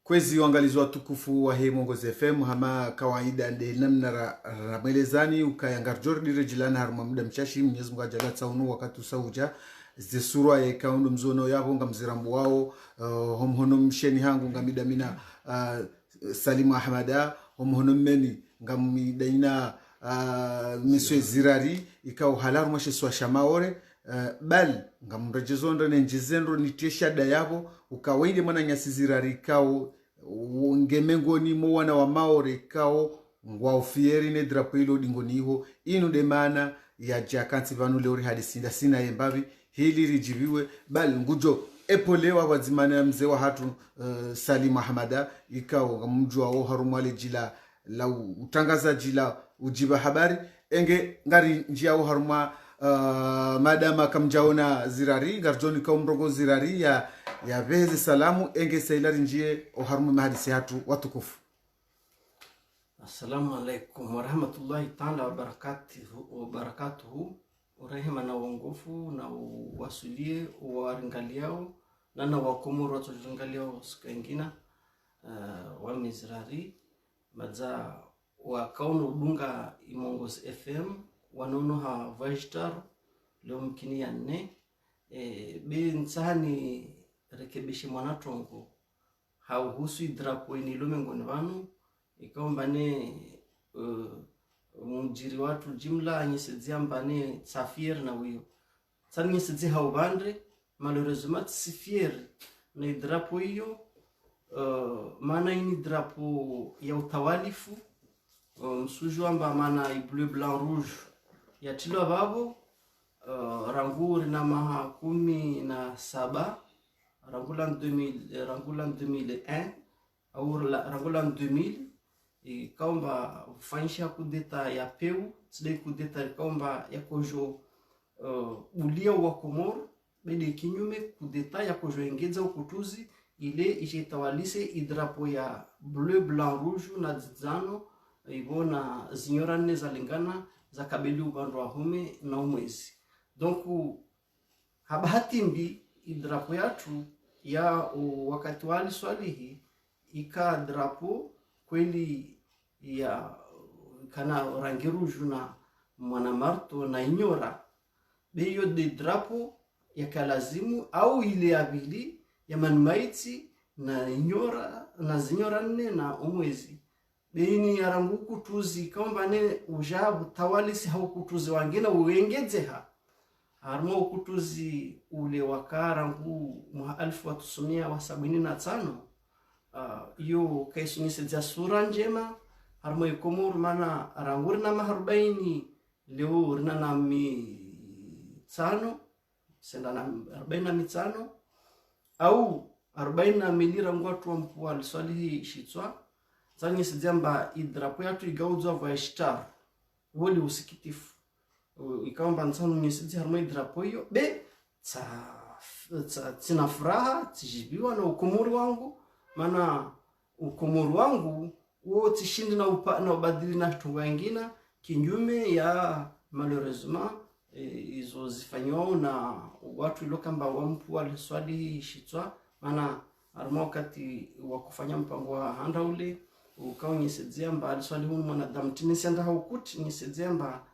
Kwezi uangalizi wa tukufu wa hii Mwongozi FM hama kawaida nde namna ramelezani ukayangar dire jilana haruma muda mchashi Mwenyezi Mungu ajalia tsaunu wakati usauja zisura ya kaundu mzono yabo ngamzirambu wao homhono msheni hangu ngamidamina Salima Ahmada homhono meni ngamidaina miswe zirari ikao halaru mwashe swa shamaore bal ngamrejezo ndo nenjizendo nitesha dayabo ukawaide mwana nyasi zirari kao ngemengoni mo wana wa maore kao ngwa ufieri ne drapo ilo dingoni iho inu de mana ya jakanti vanu leori hadisinda sina yembavi hili rijibiwe bal ngujo epolewa wazimana ya mzee wa hatu Salim Ahmada ikao mjua o harumwale jila la utangaza jila ujiba habari enge ngari njia o haruma madama kamjaona zirari garjoni kaumrogo zirari ya vezi salamu enge sailari njie o harumu mahadisi hatu watukufu. Assalamu alaikum warahmatullahi ta'ala wabarakatuhu. Urahima na uongofu na uwasulie uwaringaliao na wakomoro watu ringaliao siku ingina wa mizrari maza wakaunu udunga Mwongozi FM wanono ha vajtar leo mkini ya nne be nsahani rekebishi mwanatongo hauhusu idrapo inilumengoni vanu ikaomba ne mjiri watu jimla anyesedzia mbane tsafir na wiyo tsani nyesedzia haubandre malheureusement sifier na idrapo hiyo maana ini drapo ya utawalifu msuju amba maana i bleu blanc rouge ya tilo babo ranguri na maha 17 rangulan 2001 au rangulan 2000 ikaomba fanisha kudeta ya peu tsidai kudeta ikaomba ya kojo ulia wa Komoro bede kinyume kudeta ya kojo engeza ukutuzi ile ishetawalise idrapo ya bleu blanc rouge na zano ibona zinyora nne za lingana za kabeli ubandu wa hume na umwezi. Donc habahati mbi idrapo yatu ya wakati wali swalihi ika drapo kweli ya kana rangi rouge na mwana marto na inyora beyo de drapo ya kalazimu au ile abili ya manumaiti na inyora na zinyora nne na umwezi beini yarangu kutuzi kamba ne ujabu tawalisi hau kutuzi wangina uengezeha harmo kutuzi ule wakarangu mwa 1975 yo kaisu nisedzia sura njema harmo ikomuru mana ranguri na maharubaini leo rina na mitano senda na 45 au 40 milira ngwatu wa mpua liswalihi shitswa zanyi sijamba idrapo yatu igauzwa va ishtar woli usikitifu ikaomba nsanu nyesidi harmo idrapo hiyo be tsina furaha tijibiwa na ukomori wangu maana ukomori wangu uo tishindi na ubadili na tunga ingina kinyume ya malheureusement izo zifanywa na watu ilokamba wampu waliswali shitswa maana harmo wakati wakufanya mpango wa handa ule ukao nyesedzia mba aliswali hunu mwanadamu tinisenda haukuti nyesedzia mba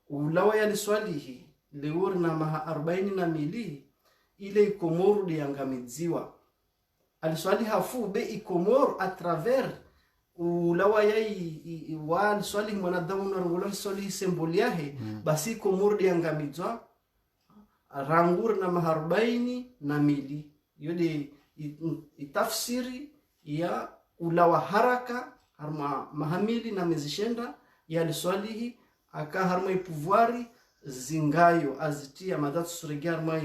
ulawa ya liswali hii leuri na maha 40 na mili ile ikomoru de yangamidziwa aliswali hafu be ikomoru a travers ulawa ya wa aliswali mwanadamu na rungula swali semboli yahe basi ikomoru de yangamidziwa rangur na maha 40 na mili yode itafsiri ya ulawa haraka harma mahamili na mezishenda ya liswalihi aka harma ipuvuari zingayo azitia madatu suregia harma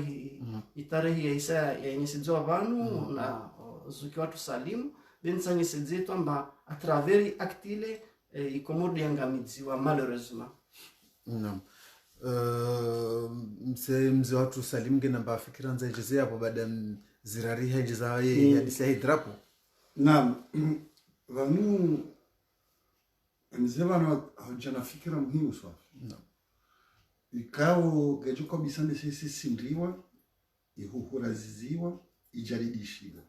itarehi ya isa ya nyesidzo vanu na zuki watu salimu bensa nyesidzo amba atraveri aktile ikomodi yangamidziwa malheureusement. Naam. Mse watu salimu gena mba fikira nza ijeze hapo baada zirari hajeza ya disa hidrapo. Naam. Vanu mzee wana hojana fikira muhimu sana. Naam. Ikao gajuko bisande sisi sindriwa ihuhuraziziwa ijaridishiwa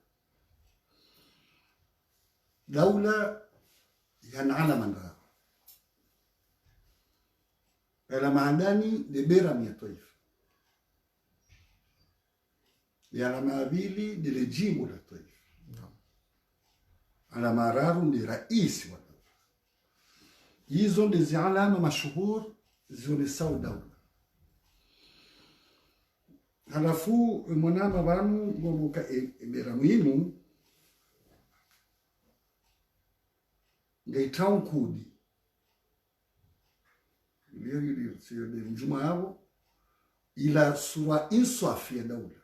daula yana alama ndao alama ndani debera mia taifa alama mbili ni jimbo la taifa alama raru ni rais wa daula. Hizo ndizo alama mashuhuri zionesao daula. Halafu mwanama banu ngomuka ebera muhimu ngaitao kudi ili sio de njuma yao ila suwa inswafi ya daula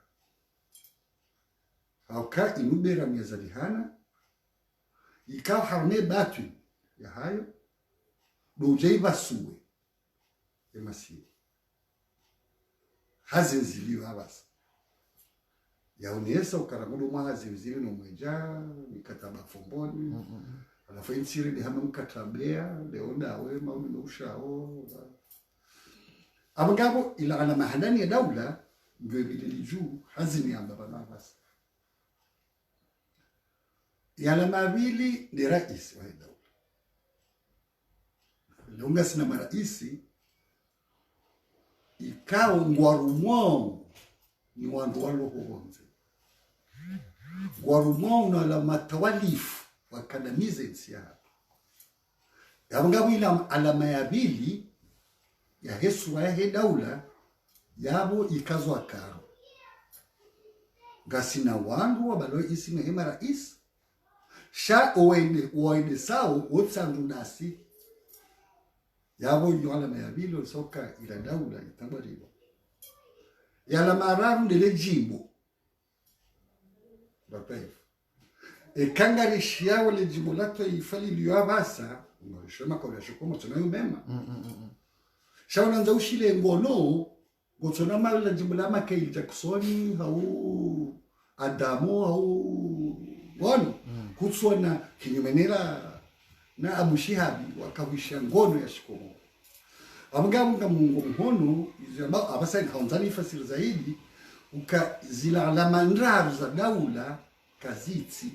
hauka inubera miazalihana ikaw harme batu ya hayo dojaiba suwe emasi hazinziliwa abasa yaonesa ukaramudo mwa hazinziliwa no mweja mikataba fomboni alafu insiri de hama mkatabea leonda we mauni no ushao abagabo ila ana mahadani ya daula ndio bidili juu hazini amba bana basa yana mabili ni rais wa daula lunga sina maraisi ikao ngwarumwao ni wandu walo honze ngwarumwao na la matawalifu wakandamize nchi yao yabanga bila alama ya bili ya Yesu wa daula yabo ikazwa karo gasina wandu wabalo isi mehema rais sha oende sao otsangunasi yabo yo alama ya bili soka ila daula itabariwa yala mararu ndele jimbo bataifa kangarishi yao le jimbo lato ifali liyo basa shema kwa shukoma tunayo mema shaona nza ushile ngono gotona mala jimbo la Michael Jackson au Adamo au wono kutsona kinyumenera na Abu Shihabi wakawisha ngono ya shukoma amunga mungu mhono izaba abasa kaunzani fasili zaidi ukazila alama ndaru za daula kaziti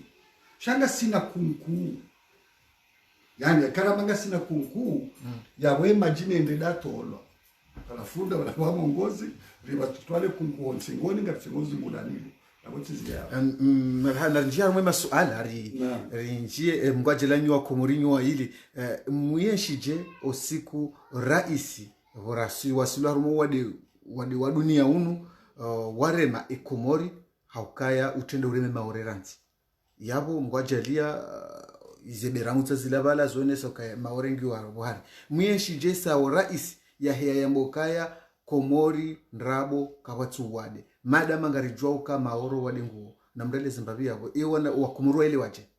shanga sina kunku yani karamanga sina kunku ya wema jine ndeda tolo alafunda wala mongozi riba tutwale kunku onsingoni ngatingozi mudanilo abotizi ya na njia mwema suala njie mgwajelanyi wa komorinyo wa hili muyeshije osiku raisi horasi wasilu harumo wade wa dunia unu warema ekomori haukaya utende ureme maoreranzi yabo mgwajalia izeberamu zilabala zone soka maorengi wa buhari muyeshije sa rais ya heya ya mbokaya komori ndrabo kawatsu wade madama ngarijwa uka maoro wade nguo na mrele Zimbabwe yabo iwana wakumurwa ile waje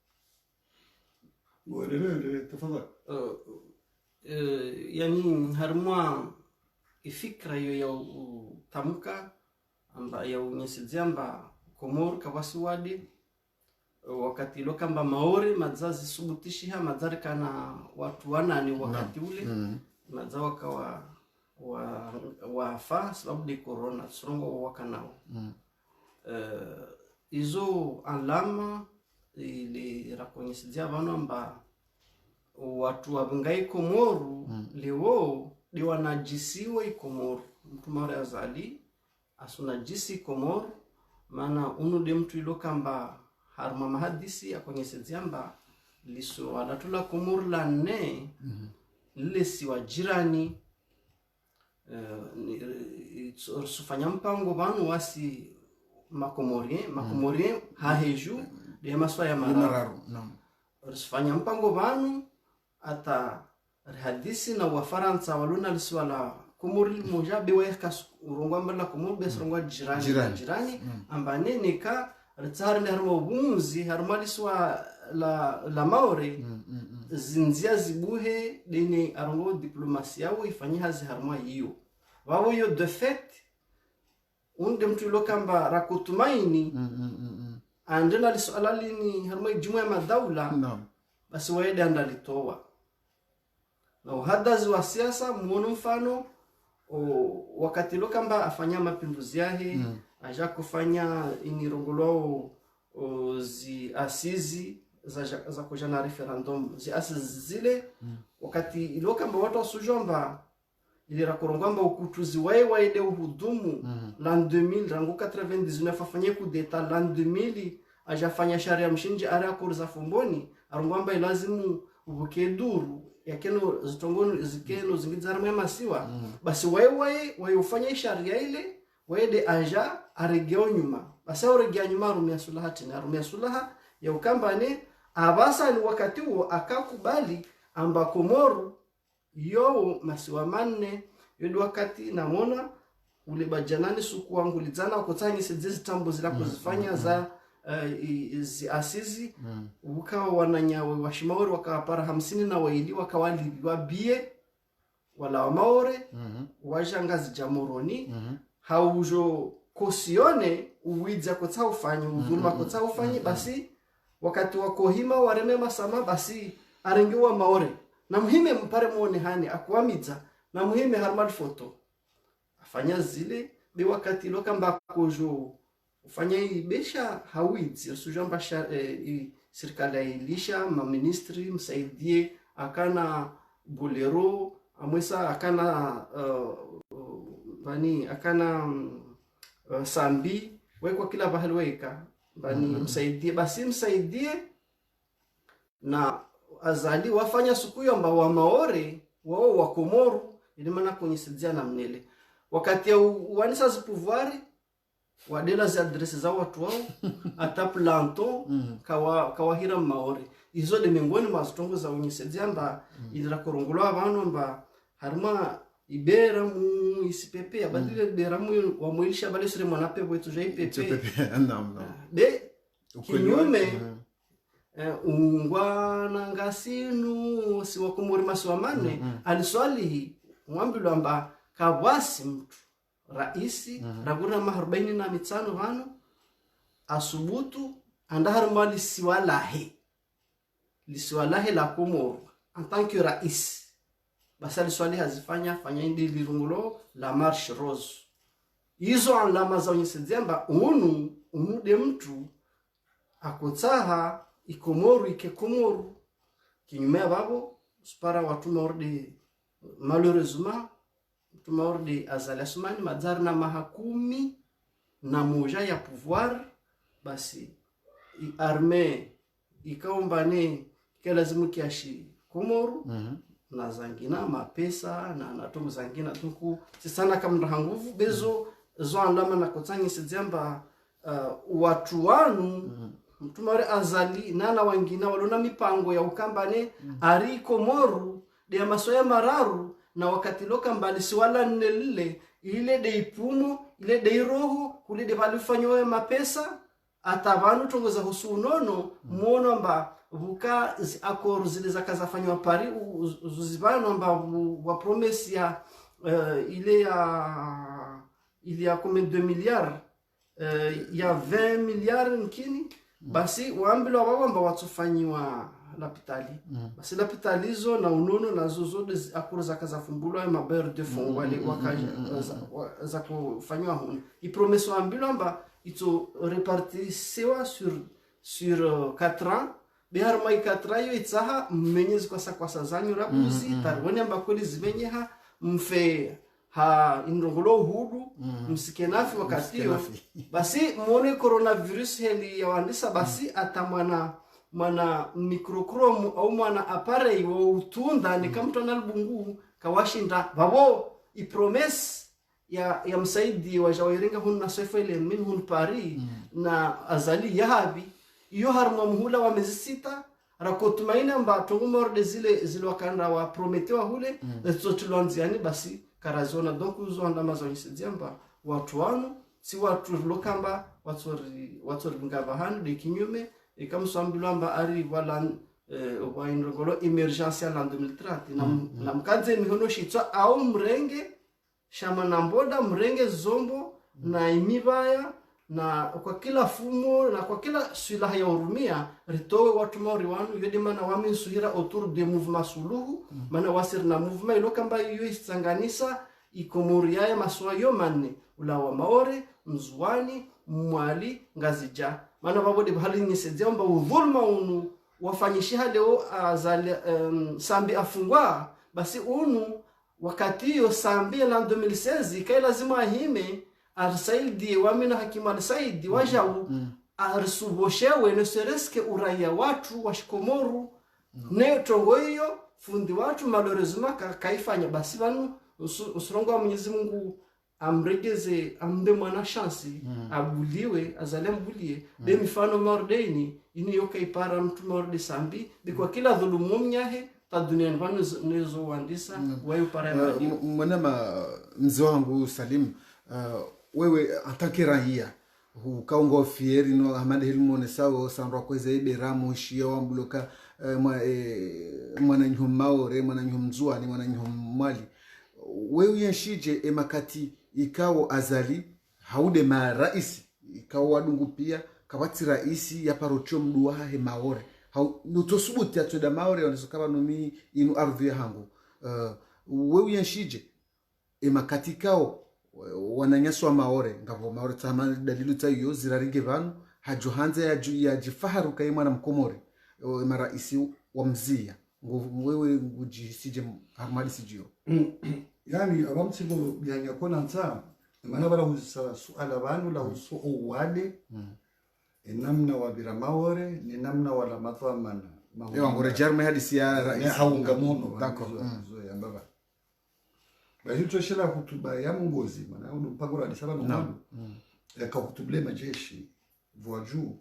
ngorele tafadhali yani harmwa ifikra yo ya tamuka amba ya unyesizamba komor kawasiwade wakati lokamba maori mazazi subutishiha mazari kana watu wanani wakati ule mazawa kawa wafa sababu ni corona surongo wakanao izo alama ili rakonyesizia bano amba watu wabingai Komoru leo di wanajisiwa Komoru mtu mara azali asuna jisi Komoru maana unu de mtu ilokamba harma mahadisi akonyesezia amba liso wadatula Komoru la ne lile si wajirani sufanya mpango banu wasi makomorien haheju de maswa ya mararu sufanya mpango banu ata hadisi na wafaransa waluna liswala Komori moja beweka urongwa mbala Komori besrongwa jirani ambane nika ritsari ni harma ubunzi harma liswa la maore zinzia zibuhe dini arongo diplomasia yao ifanye hazi harma hiyo wao yo de fait unde mtu lokamba rakutumaini andela liswala lini harma jumuiya ya madaula basi waende andalitoa na uhadazi wa siasa muono mfano wakati lokamba afanya mapinduzi yahe aja kufanya inirongolo zi asizi za kuja na referendum ziasi zile wakati ilokamba watu wasujomba ilira korongamba ukutuzi waide uhudumu l'an 2000 rangu 99 afanye coup d'etat l'an 2000 ajafanya sharia mshinji ara kurza fumboni arungamba ilazimu ubuke duru yakeno zitongoni zikeno zingizarama masiwa basi waye ufanye sharia ile waide aja aregeo nyuma basi aregea nyuma rumia sulaha tena rumia sulaha ya ukambane abasa ni wakati huo akakubali amba Komoro yo masiwa manne yodo wakati namona ule bajanani suku wangu lizana wakotani sedzezi tambo zila kuzifanya za asizi ukawa wananyawe washimaori wakawapara 50 na waili wakawali wabie wala wa maore wajangazi jamoroni haujo kosione uwidza kotsa ufanye udhulma kotsa ufanye basi wakati wa kohima wareme masama basi arengiwa maore na muhime mpare muone hani akwamidza na muhime harmal foto afanya zile be wakati lokamba kojo ufanya ibesha hawidzi usujamba serikali ilisha ma ministry msaidie akana bolero amwesa akana bani akana sambi wekwa kila bahali weka bani msaidie basi msaidie na azali wafanya siku hiyo ambao wa maore wao wa Komoro ili maana kunyisidia na mnele wakati ya wanisa za pouvoir wadela za adresse za watu wao ata planto kawahira maore izo de mengoni mazitongo za unyisidia mba ilira korongolo abantu mba harima ibera mu isipepe abadile ibera mu wamwilisha bale sire mwanape wetu ja ipepe de kinyume ungwana ngasinu siwa Komoro masiwa mane aliswali mwambilo amba kabwasi mtu raisi raguna ma 45 vano asubutu andahar mali lisiwalahe la Komoro en tant que rais basa liswali hazifanya fanya indi lirungulo la marche rose hizo alama za unyesedzemba unu de mtu akotsaha ikomoro ike Komoro kinyume babo spara watu maorde malheureusement watu maorde azali asumani madzar na mahakumi na moja ya pouvoir basi arme ikaombane kelazimu kiashi Komoro na zangina mapesa na natungu zangina tunku sisana kama nguvu bezo zo alama na kotsanyi sedzemba watu wanu mtumare azali nana wangina walona mipango ya ukambane ari Komoro de masoya mararu na wakati loka mbali siwala nelle ile de ipumo ile de roho kule de balifanywa mapesa atabanu tongoza husunono muono mba buka akoro zile zakazafanywa pari uzibano mba wa promesse ya il y a combien de milliards il y a 20 milliards nkini basi waambilo wabamba watufanywa lapitali basi lapitalizo na unono na zozo akoro zakazafumbulwa ya maber de fond wale wakaja za kufanywa huno i promesse waambilo mba ito repartisewa sur 4 ans behar mai 4 ans yo itsaha mmenyezi kwa sazanyu rabuzi tarwoni amba kweli zimenyeha mfe ha indongolo hudu msikenafi wakati yo basi muone coronavirus heli ya wandisa basi atamwana microchrome au mwana appareil wa utunda ni kama mtu analbungu kawashinda babo i promesse ya msaidi wa jawairinga hunna sefele min hun Paris na azali yahabi iyo harma muhula wa miezi 6 rakotumaina mba tongomorde zile wakanda wa prometewa hule zotulonziani basi karazona donc uzo andama za nisidiamba watu wanu si watu lokamba watu ngaba hanu de kinyume ikamsambulamba ari wala wa indrogolo emergencia la 2030 na mkaze mihono shitwa au mrenge shama na mboda mrenge zombo na imibaya na kwa kila fumo na kwa kila silaha ya urumia ritowe watu maori wanu yodi mana wami suhira autour de mouvement suluhu mana wasir na mouvement ilo kamba yu isanganisa Ikomoro ya maswa yo manne ula wa maore mzuani mwali ngazija mana babode bahali nyesedzamba udhulma unu wafanyisha leo azali sambi afungwa basi unu wakati hiyo sambi la 2016 kai lazima ahime arsaidi wamina hakimu arsaidi wajau arsuboshewe ne sereske uraia watu washikomoru ne tongo hiyo fundi watu malorezuma kaifanya basi vanu usurongo wa Mwenyezi Mungu amregeze ambe mwana chansi abuliwe azale mbulie de mifano mordeni ini yoka ipara mtu morde sambi de kwa kila dhulumu mnyahe ta dunia vanu nezo wandisa wayo para mwanama mzee wangu Salim wewe atake raia ukaungo fieri no amande hilmone sawo sanro kweze iberamu shio wambuloka mwana nyum maore mwana nyum zuani mwana nyum mali wewe yashije emakati ikawo azali haude ma raisi ikawo wadungu pia kawati raisi ya parocho mduwa he maore hau nutosubuti atoda maore onesokaba nomi inu ardhi ya hangu wewe yashije emakati ikawo wananyaswa maore ngavo maore tama dalilu tayo ziraringe vanu hajohanze ya jifaharu kai mwana mkomori maraisi wa mzia wewe ngujisije hamali sijio yani abamtsigo byanya kona nta mana bara huzisa suala banu la uso wade namna wabira maore ni namna wala mathamana ewa ngore jarme hadisi ya rais haunga mono d'accord ya baba basi tushela hutuba ya Mungozi maana ndo mpango wa disaba no yakahutubule majeshi voaju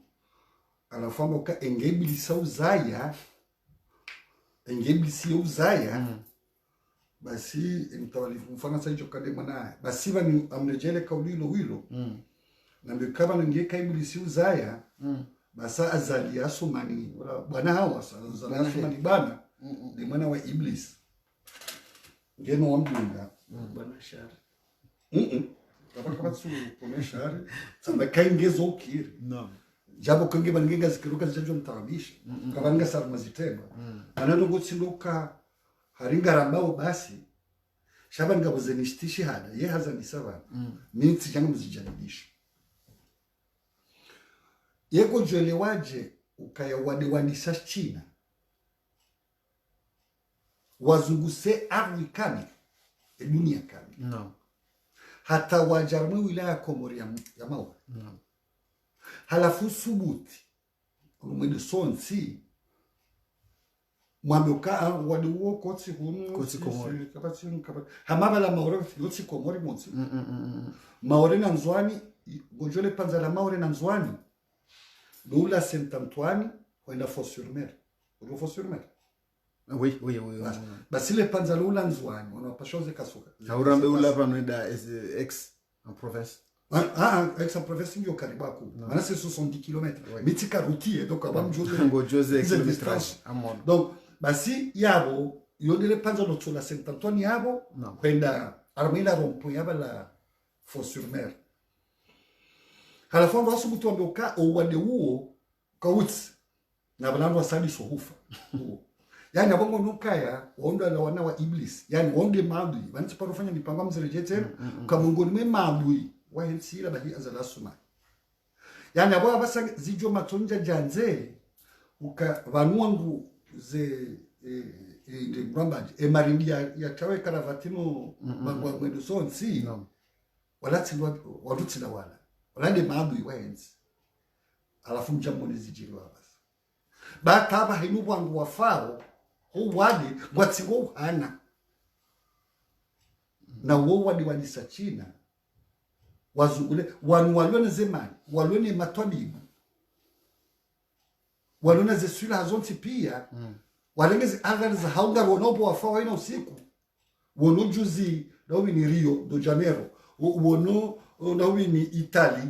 anafamba ka engebilisa uzaya engebilisi uzaya basi mtawali mfano sasa hicho kadema naye basi bani amrejele kaulilo hilo na mbikaba ngeka ibilisi uzaya basa azali asumani wala bwana hawa sasa asumani bana ni mwana wa iblis ngeno wambunga bwana shari kama tsu komeshari samba kaingezo ukiri naam jabo kange bangenga zikiruka zijajo mtarabisha kabanga sarma zitema anado gutsinduka haringa rambao basi shaban gabuze nishtishi hada ye hazani saba minti jangu mzijanibisha yeko jwelewaje ukaya wadewanisha China wazunguse ardhi kamili dunia kamili no hata wajarmu wilaya Komori ya Maua no halafu subuti umwede sonsi mwamuka wadi wo kotsi hunu Kotsi Komori. kapati hamaba la Maore yotsi Komori monsi Maore na Nzwani gojole panza la Maore na Nzwani Doula Saint-Antoine wenda Fos-sur-Mer Fos-sur-Mer oui basi le panza Doula Nzwani wanapashoze kasuka haurambe ula panoida ex en province ex en province ndio karibako maana c'est 70 km mitika routier donc abamjoze ngojoze kilometrage amono donc basi yabo yodele panza lotola Saint-Antoine yabo kwenda armila rompo yaba la Fos-sur-Mer halafu ndo asubutu amboka owade huo kauts na banando asali sohufa yani abongo nukaya onda la wana wa iblis yani onde madui banti parofanya mipango mzerejete kamungoni me madui wa hensila bahi azala suma yani abo abasa zijo matonja janze uka vanuangu ze de brambaj marindia ya tawe karavatino bangwa mwedo sonsi wala tsilwa wadutila wala wala maadui waenzi alafu mjambo nezijirwa basi bataba hinu bwangu wafaro ho wadi watsingo hana na wo wadi walisa China wazungule wanu walone zemani walone matwabibu walone zesula hazonti pia walengeze adhari za haunga wonobo wafao ina usiku wono juzi dawi ni Rio de Janeiro wono nawi ni Italie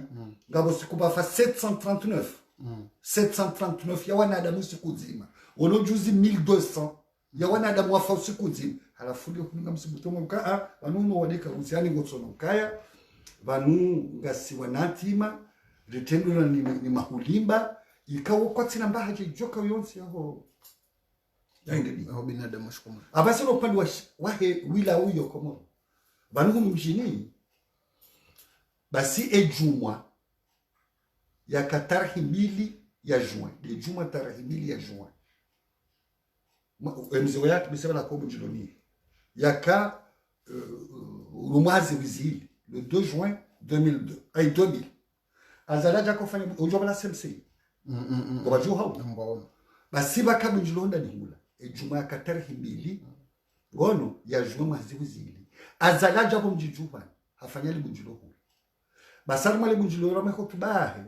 ngabo sikuba fa 739 ya wanadamu siku nzima wono juzi 1200 ya wanadamu wafa usiku nzima halafu ndio kunga msibutomo mkaa banuno wadeka usiani ngotsono kaya banu ngasi wanatima ritendo ni mahulimba ikawo kwatsina mbahaje joka yonsi yaho yaende aho binadamu shukuma abasero upande wahe wila huyo komo banu mjini basi ejumwa ya katarahi mbili ya juin de juma tarahi mbili ya juin mzee yake bisema la kobu njiloni yaka lumwazi wizili le 2 juin 2002 ay 2000 azalaja kufanya unjo bala semsi ngobaju hao basi bakabu njilonda nihula ejuma ka tarehe 2 ngono ya juin mwazi wizili azalaja ko mjijuba hafanyali bunjilo hula basar mali bunjilo rama ko tubahe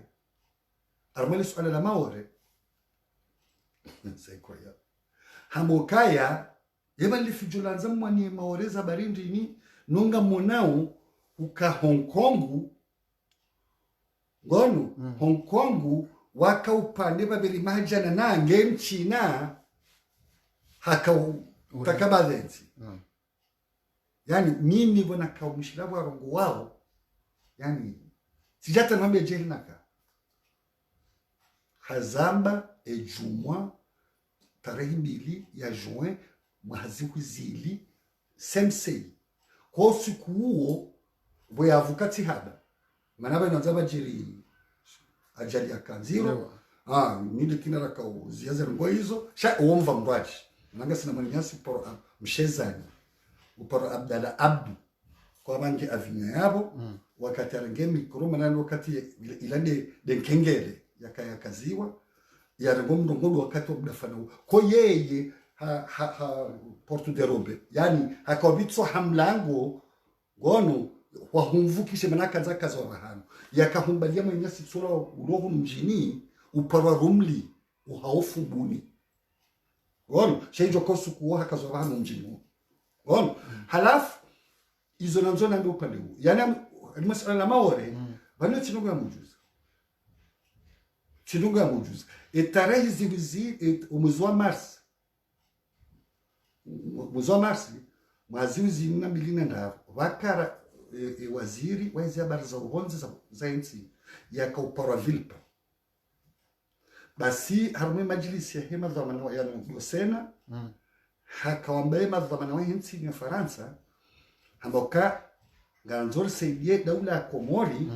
armali suala la maore sekoya hamokaya yeba lifijulanza mwani maoreza barindi ni nonga monao uka Hong Kong ngono Hong Kong waka upande babiri mahajana nange mchina haka utakabazenzi yani mimi bona kaumshilabu warongo wao yani sijata nambe jelinaka hazamba ejumwa tarehe 2 ya juin mwazi wizili sensei kwa siku huo boya avukati haba manaba inanzaba jiri ajali ya kanziro nili kinara kao ziyaza ngo hizo sha uomva mbwaji nanga sina manyasi por mshezani uporo Abdalla Abdu kwa bangi avinya yabo wakati arange mikro manani wakati ilande denkengele yakayakaziwa yarango mndongodo wakati wabdafana ko yeye portu de robe yani hakobitso hamlango gono wahumvukishe manaka zaka za rahano yakahumbalia mwenyasi tsura uroho mjini uparwa rumli uhaofu buni gono shaijo kosu kuwa hakazo rahano mjini gono halafu izo nanzona ndo upande huu yani masala la maore bano tinungu ya mujuza etarehe zivizi umwezi wa Mars mwaziuzi na milina ndavo wakara waziri waizi habari za uronzi za nchi yakauparwa vilpa basi harume majlisi ya hema dhamana ya Bosena hakawambaye madhamana wa nchi ya Faransa amboka ganzor saidie daula ya Komori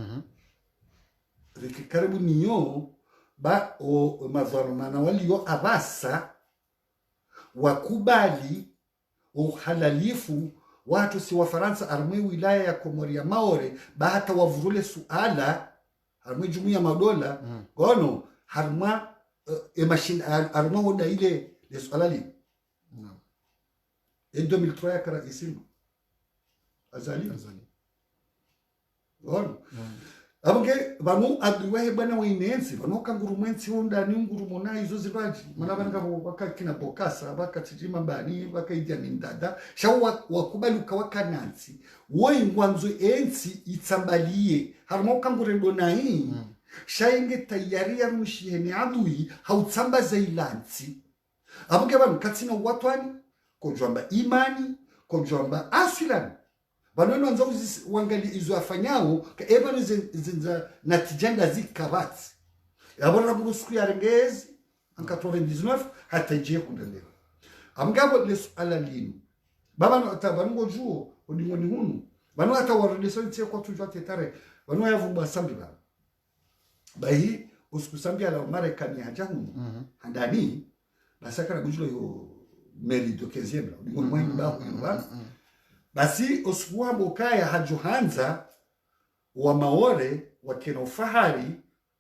karibu niyo ba o madhamana walio abasa wakubali uhalalifu watu si wa Faransa armwe wilaya ya Komori ya Maore bahata wavurule suala armwe jumuiya madola gono harma machine armwe hoda ile le suala li en 2003 yakara isimu azali gono abonge bamu adwiwe bana winenzi banokanguru mwenzi honda ni nguru mona izo ziraji mana banga wakakina bokasa bakatijima bani bakaidia ni ndada shawa wakubaluka wakanansi woingwanzo enzi itsambalie harimo kangure ndona hii shainge tayari ya mushiheni adui hautsambaza ilansi abonge banu katsina watwani kojwamba imani kojwamba aswilani banono anza wangali izo afanyao ebano zinza natijanga zikabati yabona burusuku ya rengezi anka 99 hata je kundelewa amgabo lesu alalini baba no tabango juo odingoni hunu bano hata wareleso tse kwa tujwa tetare bano yavumba sambi ba bahi uskusambi ala Marekani haja hunu andani basaka na bujulo yo meri do 15e odingoni mwanyi ba hunu basi osikuwa bokaya hajuhanza wa Maore wakina ufahari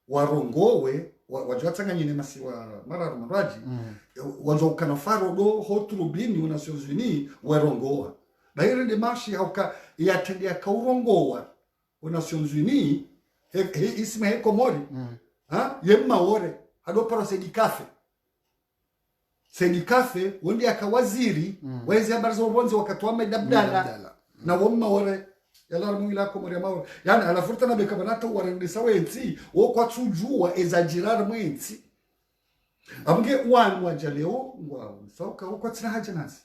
warongowe wajwatanganyine masi wa mara maraji wajokana farodo hotrubini wa Nations Unies warongowa baire de marshi hauka yatendia kaurongowa wa Nations Unies isima he Komori yem Maore hado para Sedikafe wende akawaziri wezi habari za ubonzi wakatuwa medabdala na wama wale yala mwila Komori ya Maore yani alafurta na bekabanata warendesa wenzi kwa tujua ezajirar mwenzi abunge wanu wajaleo sauka kwa tina haja nasi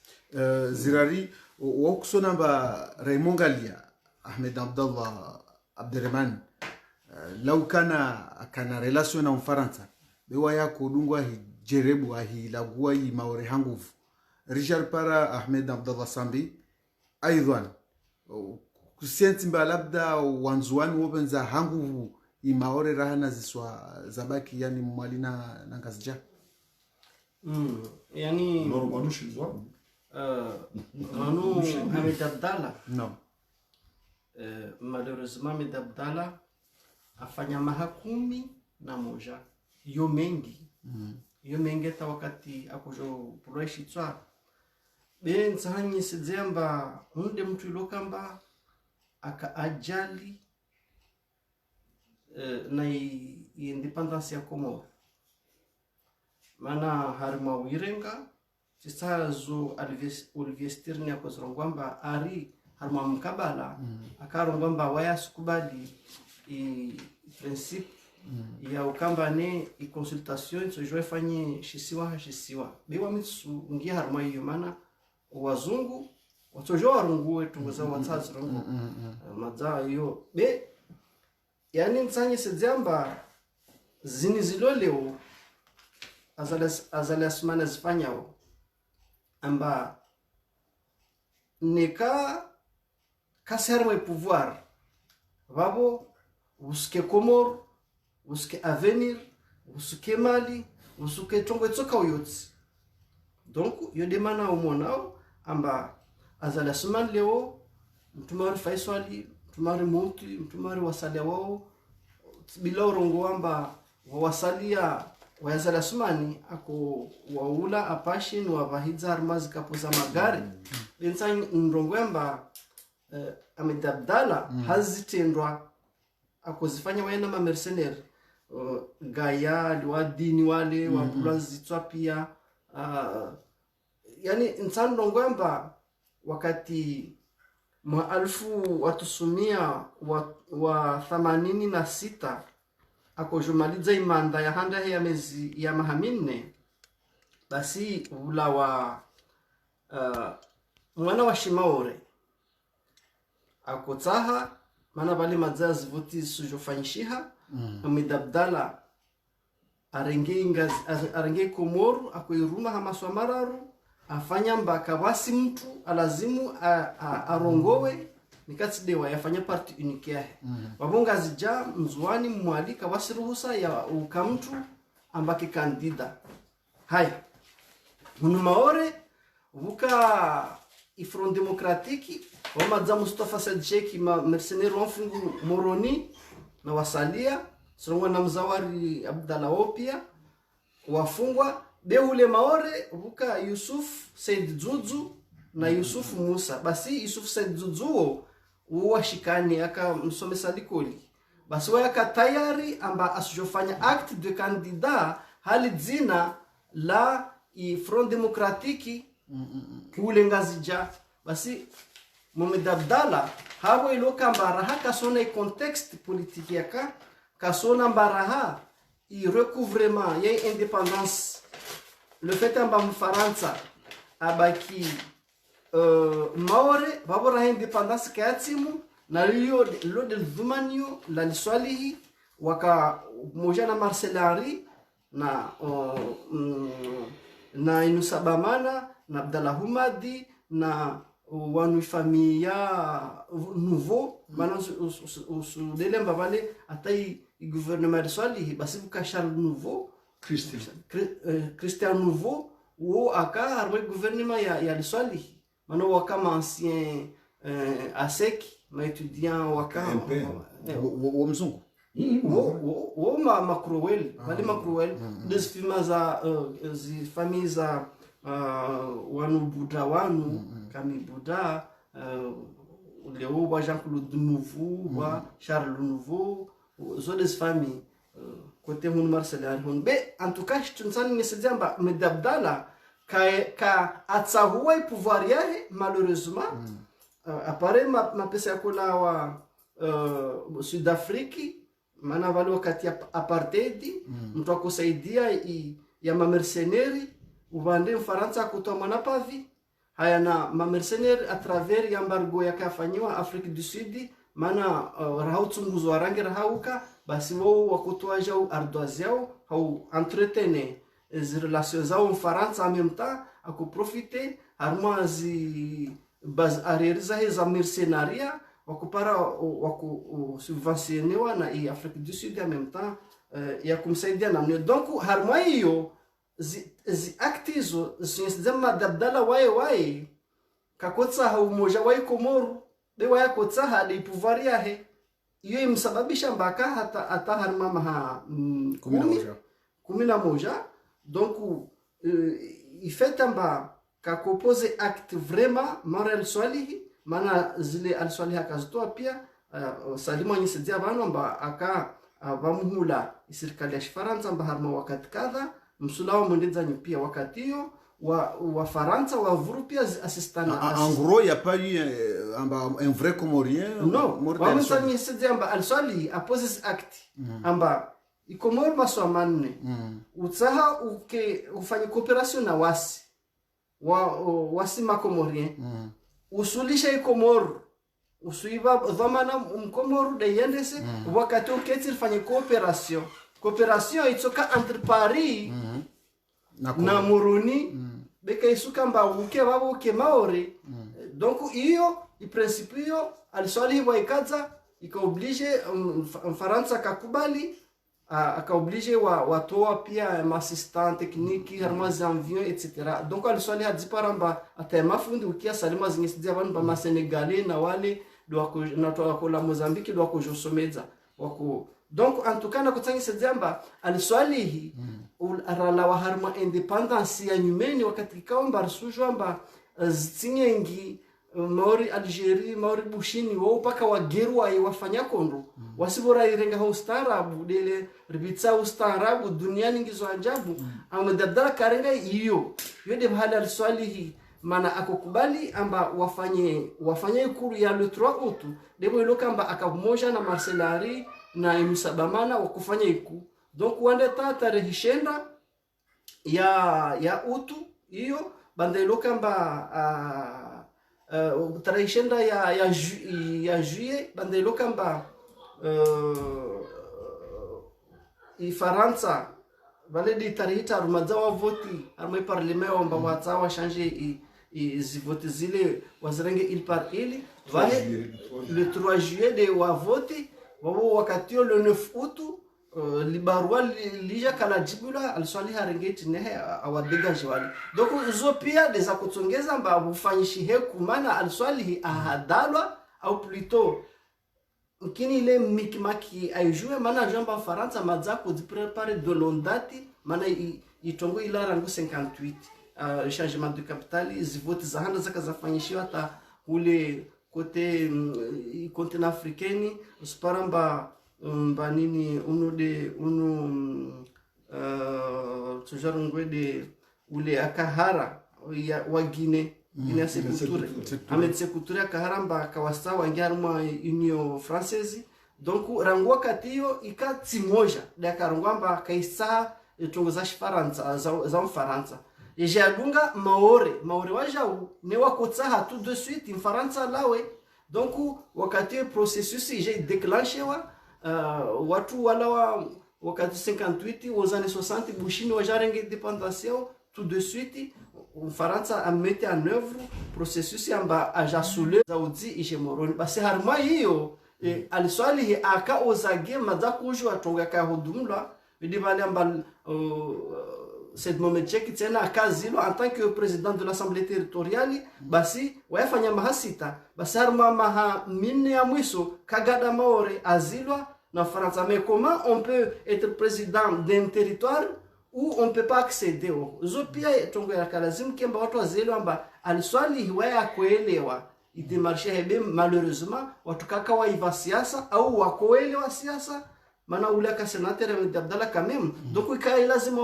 zirari wakusona mba Raymond Galia Ahmed Abdallah Abderrahman lau kana relation na Mfaransa bewa yako dungwa jerebu ahilagua hii Maore hanguvu Richard Para Ahmed Abdallah Sambi aidhan kusienti mba labda wanzuani wobenza hanguvu hii Maore rahana ziswa zabaki yani mwalina nangazija yani Ngwano shizwa. Ngwano Ahmed Abdallah. Naam. Malheureusement Ahmed Abdallah afanya mahakumi na moja yo mengi yo mengi hata wakati akujo puraishi tswa ben tsanyi sedzemba hunde mtu ilokamba aka ajali na independence ya Komoro mana harima wirenga chisazo Olivier Stirni akozrongwamba ari harima mkabala akarongwamba waya sukubali i principe ya ukamba ne i consultation so joe fanye shisiwa bewa mitsu ngia harima hiyo mana wazungu watojo warungu wetu za watsazi rongo madza hiyo be yani nsanye sedzamba zini ziloleo azalas mana zifanyao amba neka kaserwe pouvoir vabo uske Komoro uske Avenir uske Mali uske Tongo tsoka uyotsi donc yo demana umonao amba azalas man leo mtumari Faisali mtumari Monti mtumari wasalia wao bila urongo amba wasalia wayazala sumani ako waula apashin wa vahidza armazi kapoza magari bensa ndongwemba Ahmed Abdallah hazitendwa akozifanya waenda ma mercenaires gaya liwadini wale wabulazitswa pia yani nsano ndongwemba wakati mwa alfu watusumia wa 86 akojumaliza imanda ya handa ya mezi ya mahamine basi ula wa mwana wa Shimaore akotsaha mana bali madzazi voti sujofanyishiha Ahmed Abdallah arenge Komoro akoiruma hamaswa mararu afanya mbaka wasi mtu alazimu arongowe nikatsidewa yafanya parti unique yahe wabonga zija mzuani mwalika wasiruhusa ya ukamtu ambake kandida haya munu Maore buka Front Democratique wamadza Mustafa Sadjeki ma mercenaire wafungu Moroni na wasalia sirongwa na Mzawari Abdallah Opia wafungwa beule Maore buka Yusuf Said Zuzu na Yusuf Musa basi Yusuf Said Zuzu washikani aka msomesa likoli basi waka tayari amba asijofanya acte de candidat hali dzina la i Front Democratique kule ngazija basi Ahmed Abdallah hawo iloka mbaraha kasona i contexte politique yaka kasona mbaraha i recouvrement ya indépendance le fait amba mfaransa abaki Maore babora independence kaatimu na liyo lo del dhumanio la liswalihi waka moja na Marcel Henry na Inusabamana na Abdallah Humadi na wanu familia nouveau mana usudelemba vale atai gouvernement liswalihi basi buka Charles Nouveau Christian Nouveau wo aka harwe gouvernement ya liswalihi mano wakama ancien ASEC ma étudiant wakama wa mzungu wo Macrowell wale Macrowell des films za zi famille za wanu Buddha wanu kami Buddha leo wa Jean-Claude Nouveau wa Charles Nouveau zo des familles côté hun Marcel Henry be en tout cas tunsani nisejamba Ahmed Abdallah ka atsahuwa pouvoir yahe malheureusement apare ma pesa kula wa Sud-Afrique mana wale wakati apartheid mtu akusaidia ya mamercenari uvande Mfaransa kutoa mwanapavi haya na mamercenari a travers ya embargo yakafanywa Afrique du Sud mana rahautsumbuzo warangi rahauka basi wao wakutoa jau ardoise yao au entretenir les relations zao Mfaransa en même temps akuprofite harma zi baz arrière za mercenaria wakupara subventionnewa na Afrique du Sud en même temps ya kumsaidia namne donc harma hiyo zi actizo zama dabdala wae kakotsa ha umoja wa Komoro de waya kotsa ha de pouvoir yahe iyo imsababisha mbaka hata harima ha 11 donc ifeta mba kakopose acte vraiment Moral Swalihi mana zile al-Swalihi akazitoa pia Salimu anyisidia abantu mba aka bamuhula serikali ya Faransa mba harima wakati kadha msulao mwendeza pia wakati hiyo wa Faransa wa vuru pia assistana en gros il y a pas eu un vrai Comorien non wamsa anyisidia mba al-Swalihi apose acte amba ikomoro maswamanne utsaha ufanye cooperation na wasi makomorien usulisha ikomoro usuiva dhamana mkomoro de yendese wakati uketi fanye cooperation itoka entre Paris na Moroni beka isuka mba uke babo uke maori donc hiyo i principio al-Swalihi waikaza ikaoblige Faransa kakubali akaoblige watoa pia assistant technique harmazi avion etc. donc al-Swalihi adiparamba atema fundi ukia salima zingisidia abantu ba Senegalais na wale do la Mozambique do akojosomeza wako donc en tout cas na kutangisa jamba al-Swalihi rala wa harma independence ya nyumeni wakati kaomba rusujamba zinyengi Maori Algeria Maori Bushini wao paka wagerwa wafanya kondo wasibora irenga ustaarabu dele ribitsa ustaarabu duniani ngizo ajabu amadadara karenga hiyo yode bahala al-Swalihi mana akokubali amba wafanye ikulu ya le 3 août debo ilokamba akamoja na Marcelari na imsabamana wakufanya iku donc wande tarehe shenda ya utu hiyo banda ilokamba tarehe shenda ya juillet banda ilokamba Faransa vale di tarehe tarumaza wa voti armai parlement amba watsawa changer zi vote zile wazirenge il par il vale le 3 juillet de wa voti wao wakati le 9 août libarua lija kala jibula al-Swalihi harengeti nehe awadegage wale donc uzo pia deza kutsongeza mba ufanyishi heku mana al-Swalihi ahadalwa au plutôt kini ile mikimaki ayujue mana jamba Faransa mazako di prepare de londati mana itongo ila rango 58 changement de capitale zivoti za handa zaka zafanyishiwa hata ule kote continent africain usparamba banini tujarungwe de ule akahara wa Guinea Guinea Seculture akahara mba kawasta wangiaruma Union Française donc rangwa katiyo ikati moja de akarungwa mba kaisa tongo za Faransa za Faransa ejadunga Maori wajau ne wakotsa tout de suite in Faransa lawe donc wakati processus ije déclenché watu wala wakati 58 wazani 60 Bushini wajarenge independance tout de suite Faransa a mette en œuvre processus amba ajasule zaudi ije moroni basi harma hiyo al-Swalihi aka ozage mazakujo atonga ka hodumla bidibali amba cette moment check tena akazilo en tant que président de l'Assemblée territoriale basi wafanya mahasita basi harma maha minne ya mwiso kagada Maori azilwa na Faransa. Mais comment on peut être président d'un territoire où on peut pas accéder au zopia tongo ya kalazim kemba watu azilwa amba al-Swalihi waya kuelewa itimarshe hebe malheureusement watu kaka waiva siasa au wakoelewa siasa mana ule ka sénateur Abdallah Kamem donc ikai lazima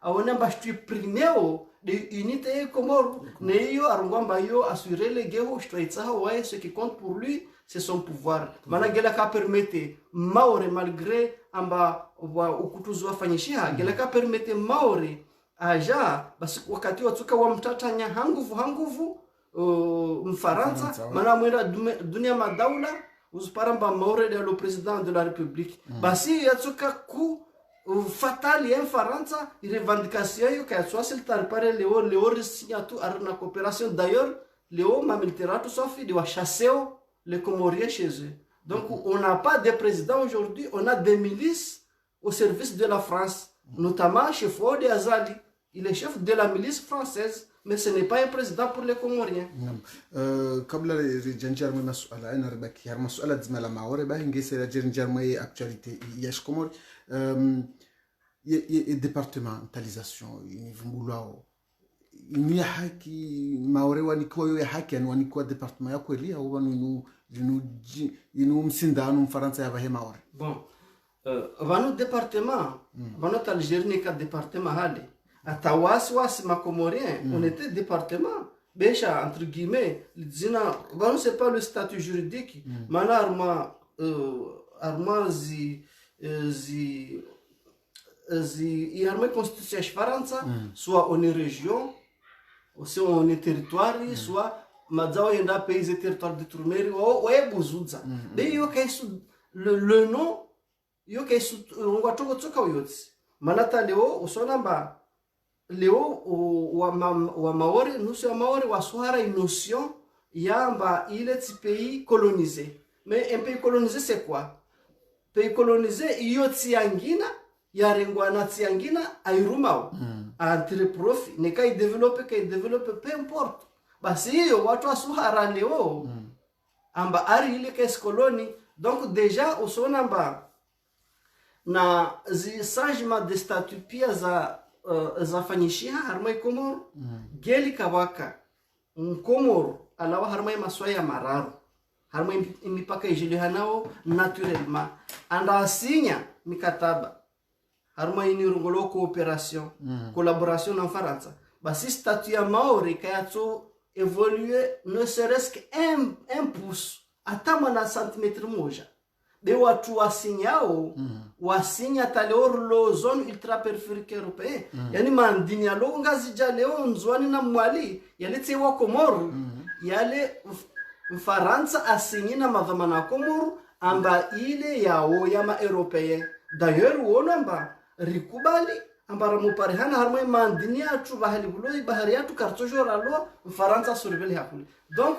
aone mbashtu primeo de unité Comoro ne yo arungamba yo assurer le geo shtoitsa ouais ce qui compte pour lui c'est son pouvoir mana gela ka permettre Maori malgré amba wa ukutuzo wafanyishia gela ka permettre Maori aja basi wakati watuka wa mtatanya hanguvu Mfaransa mana mwenda dunia madaula uzparamba Maori de le président de la République basi yatuka ku fatali en Faransa revendication yo ka soit c'est tarpare leo signatu arna coopération d'ailleurs leo mamiliterato sofi de wa chasser les Comoriens chez eux donc on n'a pas de président aujourd'hui on a des milices au service de la France notamment chez Fouad Azali il est chef de la milice française, mais ce n'est pas un président pour les Comoriens. kabla rijanjar mwe masuala ina ribaki har masuala dzimala maore ba ngese la janjar mwe actualité yash komor ye départementalisation ni vumbulao ni haki maore wanikuwa yo haki yani wanikuwa département ya kweli au wanu inu msindano mfaransa ya bahe maore bon vanu département vanu Algérie ni ka département hali atawasi wasi makomorien on était département becha entre guillemets zina vanu c'est pas le statut juridique mana arma zi arma constitution faransa soit on est région ou soit on est territoire soit mazao yenda pays et territoire de Turmeri ou ebuzudza mais yo kaisu le nom yo kaisu ngwatoko tsoka uyotsi manata leo usonamba leo wa maori nusu ya maori waswara une notion yamba il est pays colonisé mais un pays colonisé c'est quoi pays colonisé iyo tsiangina ya rengwa na tsiangina airumao entre profit ne kai développer peu importe basi hiyo watu asuhara leo amba ari ile kes koloni donc déjà usona amba na zi changement de statut pia za fanyishia harmai Komoro geli kabaka Komoro alawa harmai maswaya mararu harmai mipaka ijilihanao naturellement anda asinya mikataba harmai ni rungolo coopération collaboration na Faransa basi statut ya Maori kayatso évoluer ne serait-ce qu'un pouce atama na centimètre moja de watu wasinyao wasinya taleorlo zone ultra périphérique européen yani mandini ya longazi ja leo nzwani na mwali yale tsewa Komoro yale Mfaransa asinyina madhamana Komoro amba ile yao ya ma européen d'ailleurs wonamba rikubali ambara muparihana harmoi mandini atu bahali buloi bahari atu kartojora lo Mfaransa survele hakuli donc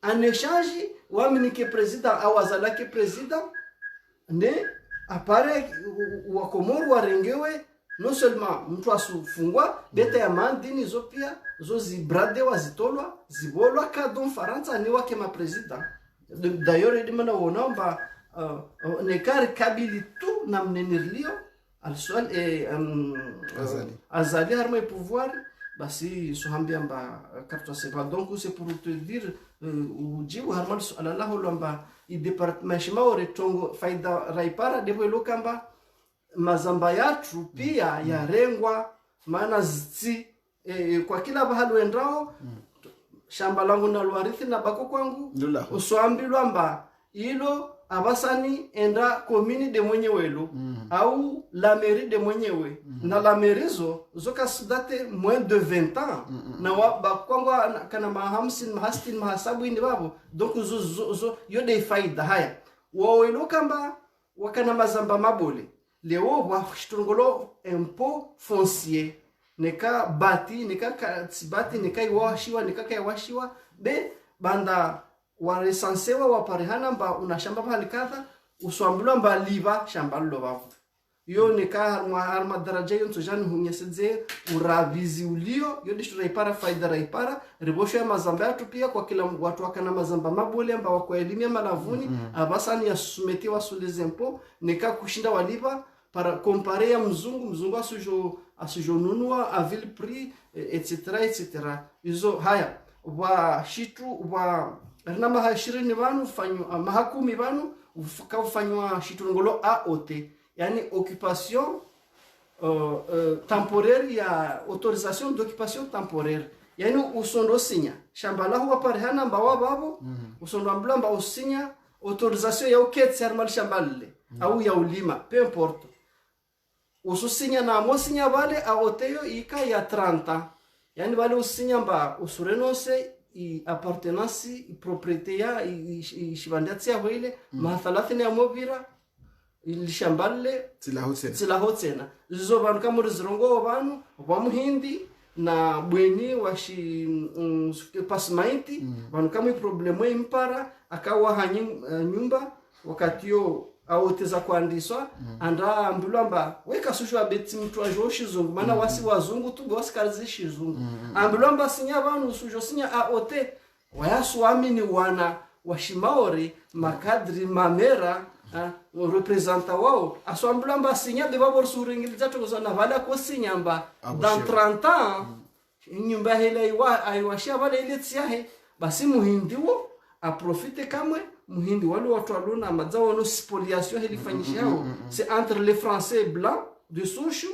en échange wamini ke president awazala ke president ne apare wa Komoro warengewe non seulement mtu asufungwa beta ya mandini zo pia zo zibrade wazitolwa zibolwa kadon Faransa ni wake ma president d'ailleurs edimana wonomba ne kar kabilitu na mnenirlio alswal azali harma pouvoir basi sohambia mba karto sepa donc c'est pour te dire ujibu harma suala lahu lamba i departement shimaore tongo faida raipara debo kamba mazamba yatu pia ya rengwa maana ziti kwa kila bahali wendao shamba langu na lwarithi na bako kwangu uswambilwa mba ilo abasani enda komini de mwenyewelo au la mairie de mwenyewe na la mairie zo kasudate moins de 20 ans na bakwangwa kana mahamsin mahastin mahasabu indi babo donc zo yo de faida haya wawelo kamba wakana mazamba mabole leo wa shitungolo impôt foncier neka bati neka katsibati neka iwashiwa neka kaiwashiwa be banda waresansewa waparihana mba una shamba bahali kadha uswambulwa mba liva shamba lo bavu yo neka harma daraja yo nsojani hunyesedze uravizi ulio yo dishu raipara faida raipara ribosho ya mazamba yatu pia kwa kila watu wakana mazamba mabole mba wako elimia malavuni abasani ya sumetiwa sur les impôts neka kushinda waliva para comparer ya mzungu asujo nunua a vil prix etc izo haya wa shitu wa na mahashirini vanu fanywa mahakumi vanu ukafanywa shitungolo AOT yani occupation temporaire ya autorisation d'occupation temporaire yani usondo sinya shamba lahu waparihana mbawa babo usondo ambulamba usinya autorisation ya uketse harmal shamba lile au ya ulima peu importe ususinya na mosinya vale AOT yo ika ya 30 yani vale usinya mba usurenose i appartenance i propriété ya i shibandatsi ya wile ma 30 ya mobira ilishamballe tsila hotsena zizo vanhu kamuri zirongo vanhu vamuhindi na bweni washi pasmaiti vanhu kamwe problemo impara akawa nyumba wakati yo aoteza kuandiswa anda ambulamba weka sushu abeti mtu ajo shizungu maana wasi wazungu tu wasi kazi shizungu ambulamba sinya banu sujo sinya aote wayaswamini wana washimaori makadri mamera representa wao aswambulamba sinya de babor suringiliza tokozana vala ko sinyamba dans 30 ans nyumba hele aiwashia vale ile tsiahe basi muhindiwo aprofite kamwe muhindi wale watu walona mazao no spoliation helifanyisha yao c'est entre les français blancs de souche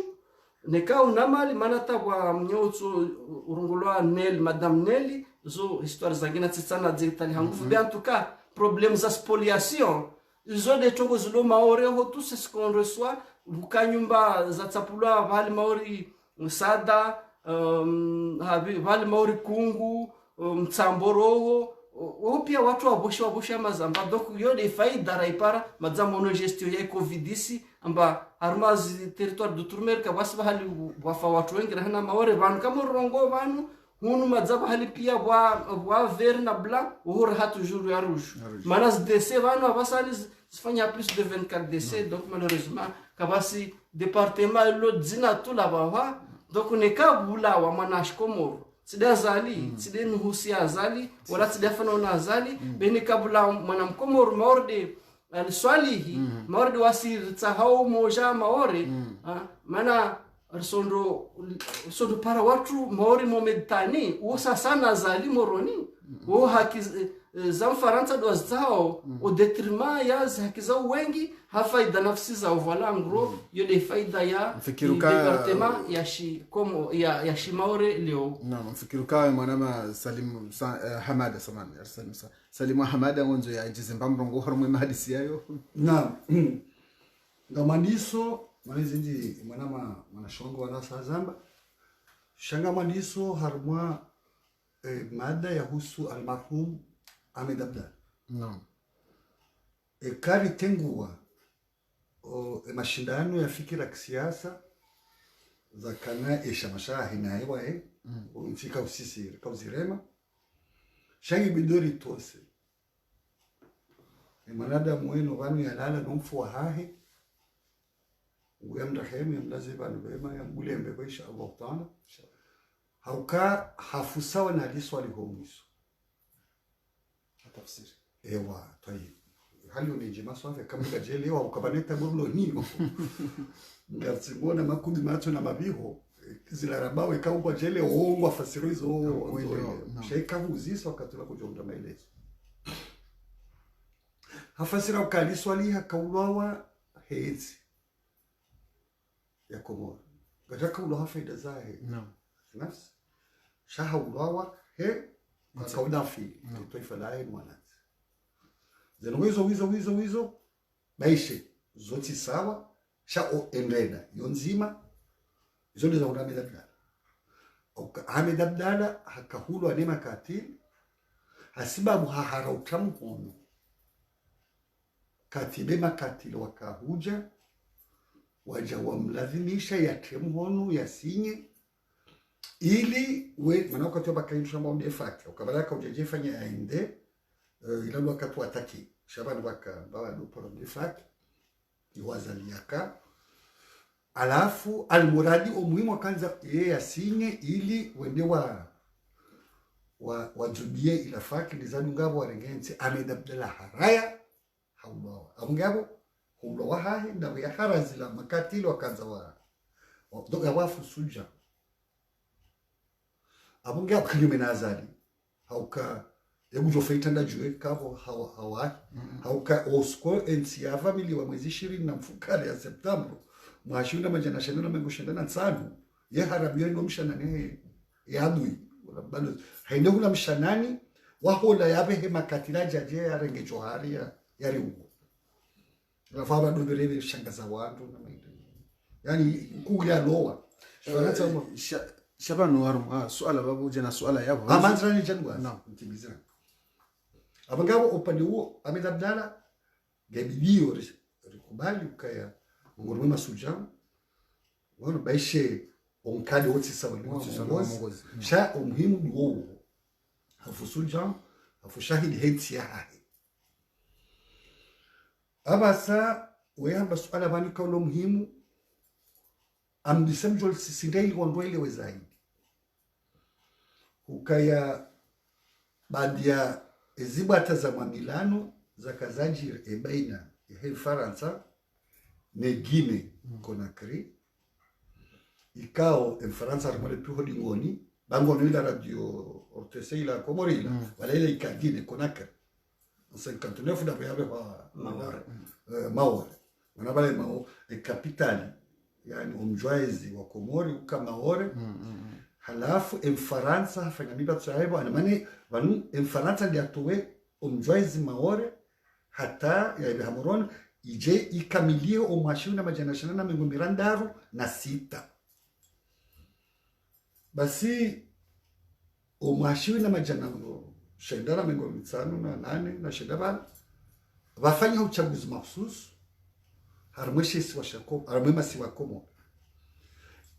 ne ka unamali manata wa mnyoto urungulwa Nel madame Nelly zo histoire zangina tsana dzitali hangufu bien en tout cas problème za spoliation izo de tongo zilo maori ho tout ce qu'on reçoit bukanyumba za tsapulwa vale maori sada vale maori kungu mtsamboroho pia watu wabosha mazamba donc yo de faida raipara mazamo no gestion ya covidisi amba armazi territoire d'outre-mer ka basi bahali wafa watu wengi hana maore vanu kama rongo vanu hunu mazaba hali pia wa vert na blanc uhura hatu jour ya rouge manas DC vanu abasali sifanya plus de 24 DC donc malheureusement kabasi département lo dzina tout là-bas donc ne ka bula wa manash komoro sida zali sida nuhusi azali wala sida fana azali beni kabula mwanamkomoro maorde aliswalihi maorde wasir tsahau moja maore maana sondo para watu maori momedtani usa sana zali moroni o haki za Faransa do zao au detriment ya haki za wengi hafaida nafsi za wala ngro yo de faida ya departement ya shi como ya shimaore leo mfikiruka mwanama Salim Hamada samani Salim Hamada ngonzo ya jizimba mrongo harumwe mahadisi yayo ngamaniso malizinji mwanama mwanashongo wana sazamba shanga maniso harumwa mada ya husu almarhum Ahmed Abdallah. Kari tengua mashindano ya fikira kisiasa za kana eshamashahi na hewa mfika usisi kauzirema shangi bidori tose manada mweno vanu ya lala nomfu wa hahe uyamrahemu yamlaze vanu vema yambulembe kwa insha Allah ta'ala hauka hafusawa na liswa lihomiso tafsiri ewa tayib hali unije maswafe kama gajelewa ukabaneta goblo niyo ngatsimona makudi macho na mabiho zilarabawe kwa jele ongwa fasiro hizo sheka huzisa wakati wa kujonga maelezo hafasira ukaliswali hakaulawa hezi ya Komoro gataka ulo hafaida zahe nafsi shaha ulawa he kauda fi taifa lae mwanati zeno wizo baishe zoti sawa sha o endeda yonzima zole za Ahmed Abdallah Ahmed Abdallah hakahulu anema katili hasibabu hahara utamu hono katibe makatili wakahuja waja wamlazimisha yatemu hono yasinye ili maana wakati bakaindusha mambo yafaka ukabalaka ujejefanya aende ila wakati wataki shabani bawa do problem yafaka iwazaliaka alafu almuradi umuhimu kanza yeye asinye ili wende wajubie ila faki nizani ngabo warengenzi Ahmed Abdallah haraya haulawa amngabo haulawa hahe na ya harazila makatili wakanza doga wafu suja abunga kinyume na azali hauka yebujo feitanda jwe kavo hawa hauka osko NCA family wa mwezi 20 na mfukale ya September mwashunda majana shanona mengoshenda na tsanu ye harabio ngo mshanane yadui wala bado hainde kula mshanani wahola yabe he makatila jaje arenge joharia yari ugo rafaba do berebe shangaza watu na maida yani kuya loa Shabanu harum suala babu jana suala yabo amanzani jangwa mtimiza abangabo upande huo Ahmed Abdallah gabidio rikubali ukaya ngorwe masuja wana baishe onkali woti sawa mwongozi sha umuhimu duo hafusuja hafushahidi heti ya hai abasa wehamba suala bani kaulo muhimu amdisemjol sisindeli wandwele wezaidi ukaya badia ezibata za mamilano za kazanjir ebaina ya Faransa ne Guinea Conakry ikao en Faransa armale piho dingoni bango ila radio ortese ila komorila wala ile ikagine Conakry en 59 da yabe wa Maore wanabale mao e capitali yani umjwaizi wa Komori uka Maore halafu en Faransa hafanya miba tsaibo anamani wanu en Faransa ndio atowe umjwaizi Maore hata ya ibe hamoron ije ikamilie omwashiu na majanashana na mengo mirandaru na sita basi omwashiu na majanango shendara mengo mitsano na nane na shendara wafanya uchaguzi mahsusi harmweshi washako harmwema si wakomo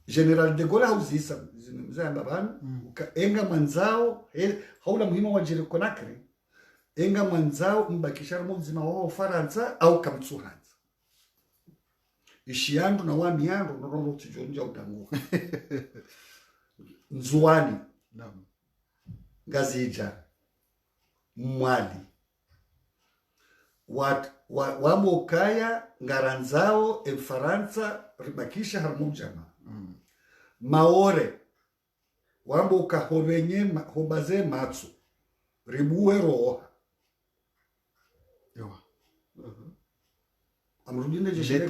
General de Gaulle hauzisa zimzamba bana ukaenga mwanzao haula muhimu wa jiri Conakry enga mwanzao mbakishara mzima wao Faransa au kamtsuhanza ishiandu na wami yandu norono tijonja udanguka nzuani Naam. Ngazija mwali wamo kaya ngaranzao en Faransa ribakisha harmujama Maore wambo kahovenye hobaze matsu ribuwe roha Yawa. amrudine Je jeshere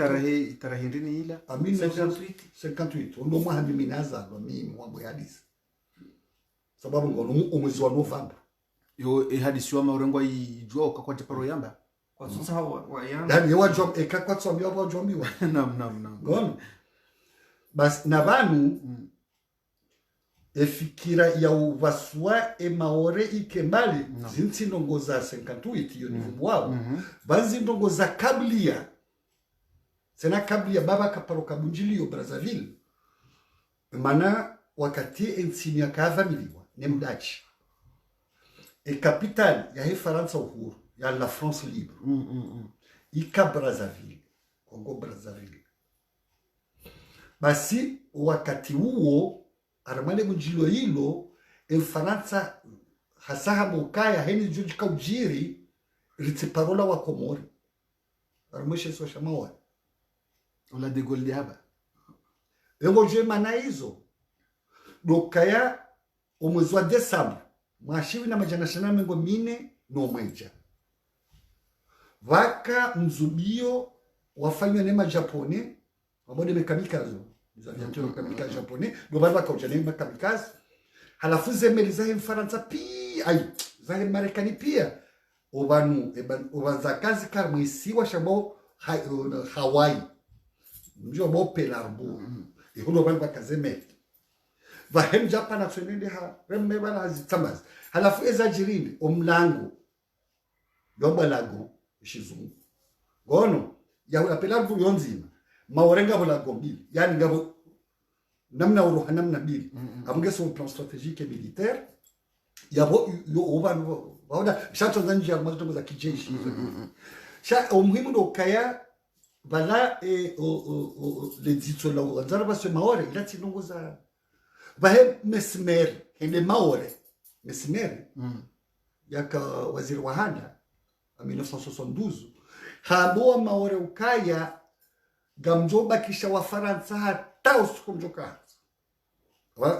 tarehe ndini ila amini 58 ndo mwahambi minaza ndo mimi mwambo hadisi sababu ngono umwezi wa Novemba yo hadisi wa maurengwa ijua ukakwate paro yamba kwa sasa wa yanga yani yewa job ekakwatso ambiwa wa jomiwa nam ngono bas nabanu efikira ya uvaswa Maore ikembali zinti ndongoza 58 yo nivu wao banzi ndongoza kablia sena kablia baba kaparo kabunjilio Brazzaville mana wakati ensini akava miliwa ne mdachi e capital ya Faransa uhuru ya la France libre ika Brazzaville Congo Brazzaville basi wakati huo aramale mjilo hilo Faransa hasaha mukaya heni jujika ujiri ritiparola wa Komori aramweshe so shamawa ola de Gaulle haba Engo je mana hizo dokaya omwezi wa Desemba mwashiwi na majanashana mengo mine no mweja vaka mzubio wafanywa nema Japone wabode mekamikazo zaviateur mekamikazo Japone do baba kaujane mekamikazo halafu zemeli za Faransa pia ai za Marekani pia obanu obanza kazi karmisi wa shabo Hawaii mjo bo pelarbo ihulo baba kazemeli vahem Japan atwenende ha remme bana azitsamaz halafu ezajirindi omlango yomba lago ishizungu gono ya unapela mvu yonzima maorenga bola gombili yani ngabo namna uruha namna bili abunge sur plan stratégique et militaire yabo yo obanu baoda shato zanji ya mazoto za kijeshi sha umuhimu ndo kaya bala le dito la wazara se maore ilati ndongo za vahe Mesmer ende Maore Mesmer yaka waziri wa handa en 1972 habo Maore ukaya gamjoba kisha wa Faransa hata usikumjoka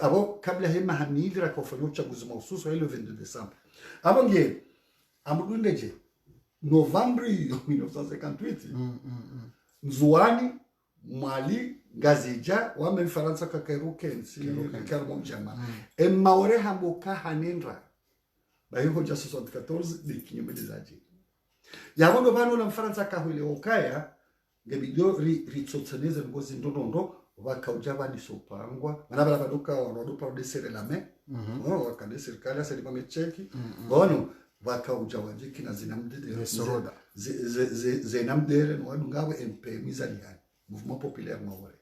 abo kabla hema hamili rakofanya uchaguzi mahususi wa ile 22 Desemba abo nge amudundeje Novembre 1958 Nzuani Mali Ngazija wame Faransa kakarukensi karmo mjama Maore hamboka hanendra bayo ja 74 de kinyume dezaji yabondo bano la Faransa kahule okaya ngebido ritsotsaneza ngozi ndondo vakauja vanisopangwa manabala baduka wanodupa desere la main wakande serikali asali pamecheki bono vakauja wajiki na zinamdede soroda zinamdere no wadungawe MP mizaliani mouvement populaire Maore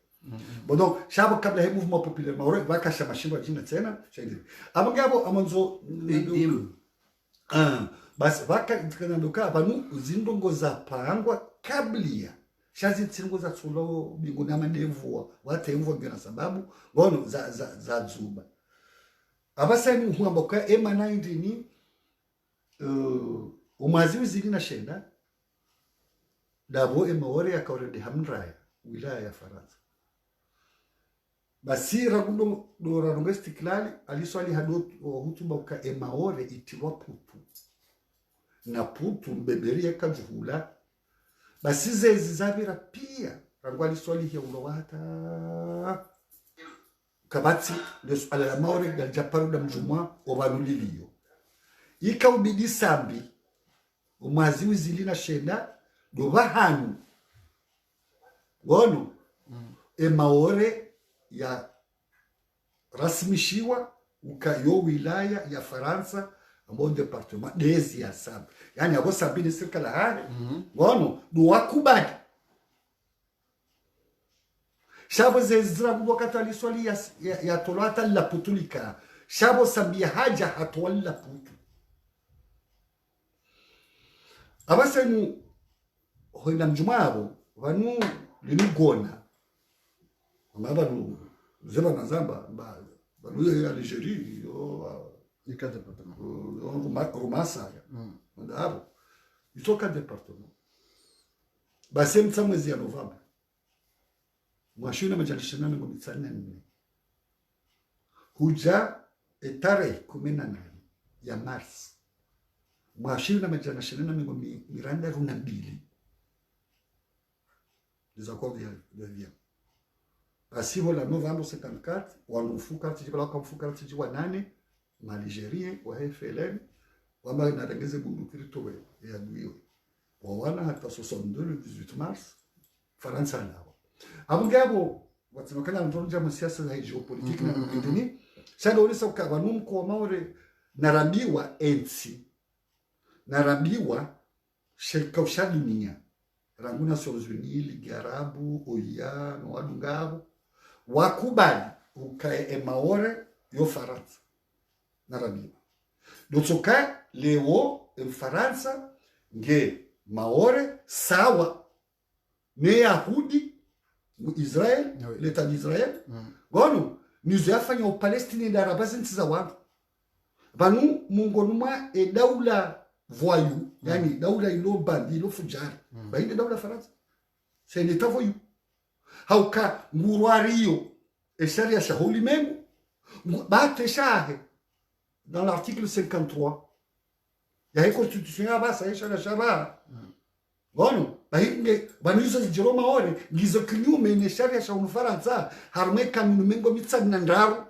bon donc shabo kabla he mouvement populaire Maore vakasha mashimba jina tena shaidi abangabo amonzo basi vakakanandoka vanu zindongo za pangwa kablia shazi tsingo za tsulo bingu na manevua watemvua ngena sababu ngono za dzuba abasani huamba kwa ema 19 umazi uzili na shenda dabo ema wore ya kaurede hamraya wilaya ya Faransa basi ragundo do ranonga istiklali aliswali hado hutuba uka ema wore itiwa putu na putu mbeberia kajuhula basi zezi zabira pia rangwali swali ya ulowata kabati lesu ala maore gal japaru da mjumwa obaluliliyo ika ubidi sambi umazi wizilina shenda do bahanu wono emaore ya rasmishiwa ukayo wilaya ya Faransa ambao departement dezi ya sab yani abo sabini sirkala hali wono do wakubali shabo zezra wakati aliswali ya tolata la putulika shabo sabia haja hatwalla putu abasenu hoina mjumabo vanu linigona amabanu zeba na zamba banu ya Algeria yo ni ka departement rumasa ndabo itoka departement basi mwezi ya Novemba mwashina majalishana ngo mitsana nne huja tarehe 18 ya Mars mwashina majalishana ngo miranda runa mbili des accords de Vienne basi wala Novembre 54 wanufuka tijibala kamfuka tijiwa 8 ma Algeria wa FLN wama narengeze bunduki towe ya duyo wana hata 62 le 18 mars Faransa nao abugabo watinokana ntonja mu siasa za geopolitiki na kudini sana ulisa ukabanu mko maore narabiwa ensi narabiwa shirika ushadunia ranguna Nations-Unies Ligue Arabu OIA no wadungabo wakubali ukae emaore yo Faransa narabiwa dotsoka leo Faransa nge maore sawa ne Yahudi Israel l'État d'Israël gono nizo yafanya u Palestine da rabazinti za watu banu mungonuma e daula voyou yani daula ilo bandi ilo fujari baina daula Faransa c'est un état voyou hauka ngurwario e sharia shahuli mengu bate shahe dans l'article 53 ya hii constitution ya basa ya sharia shaba gono bahinge banuzo zijiro maore ngizo kinyume ne sharia sha Faransa harme kanunu mengo mitsana ndaru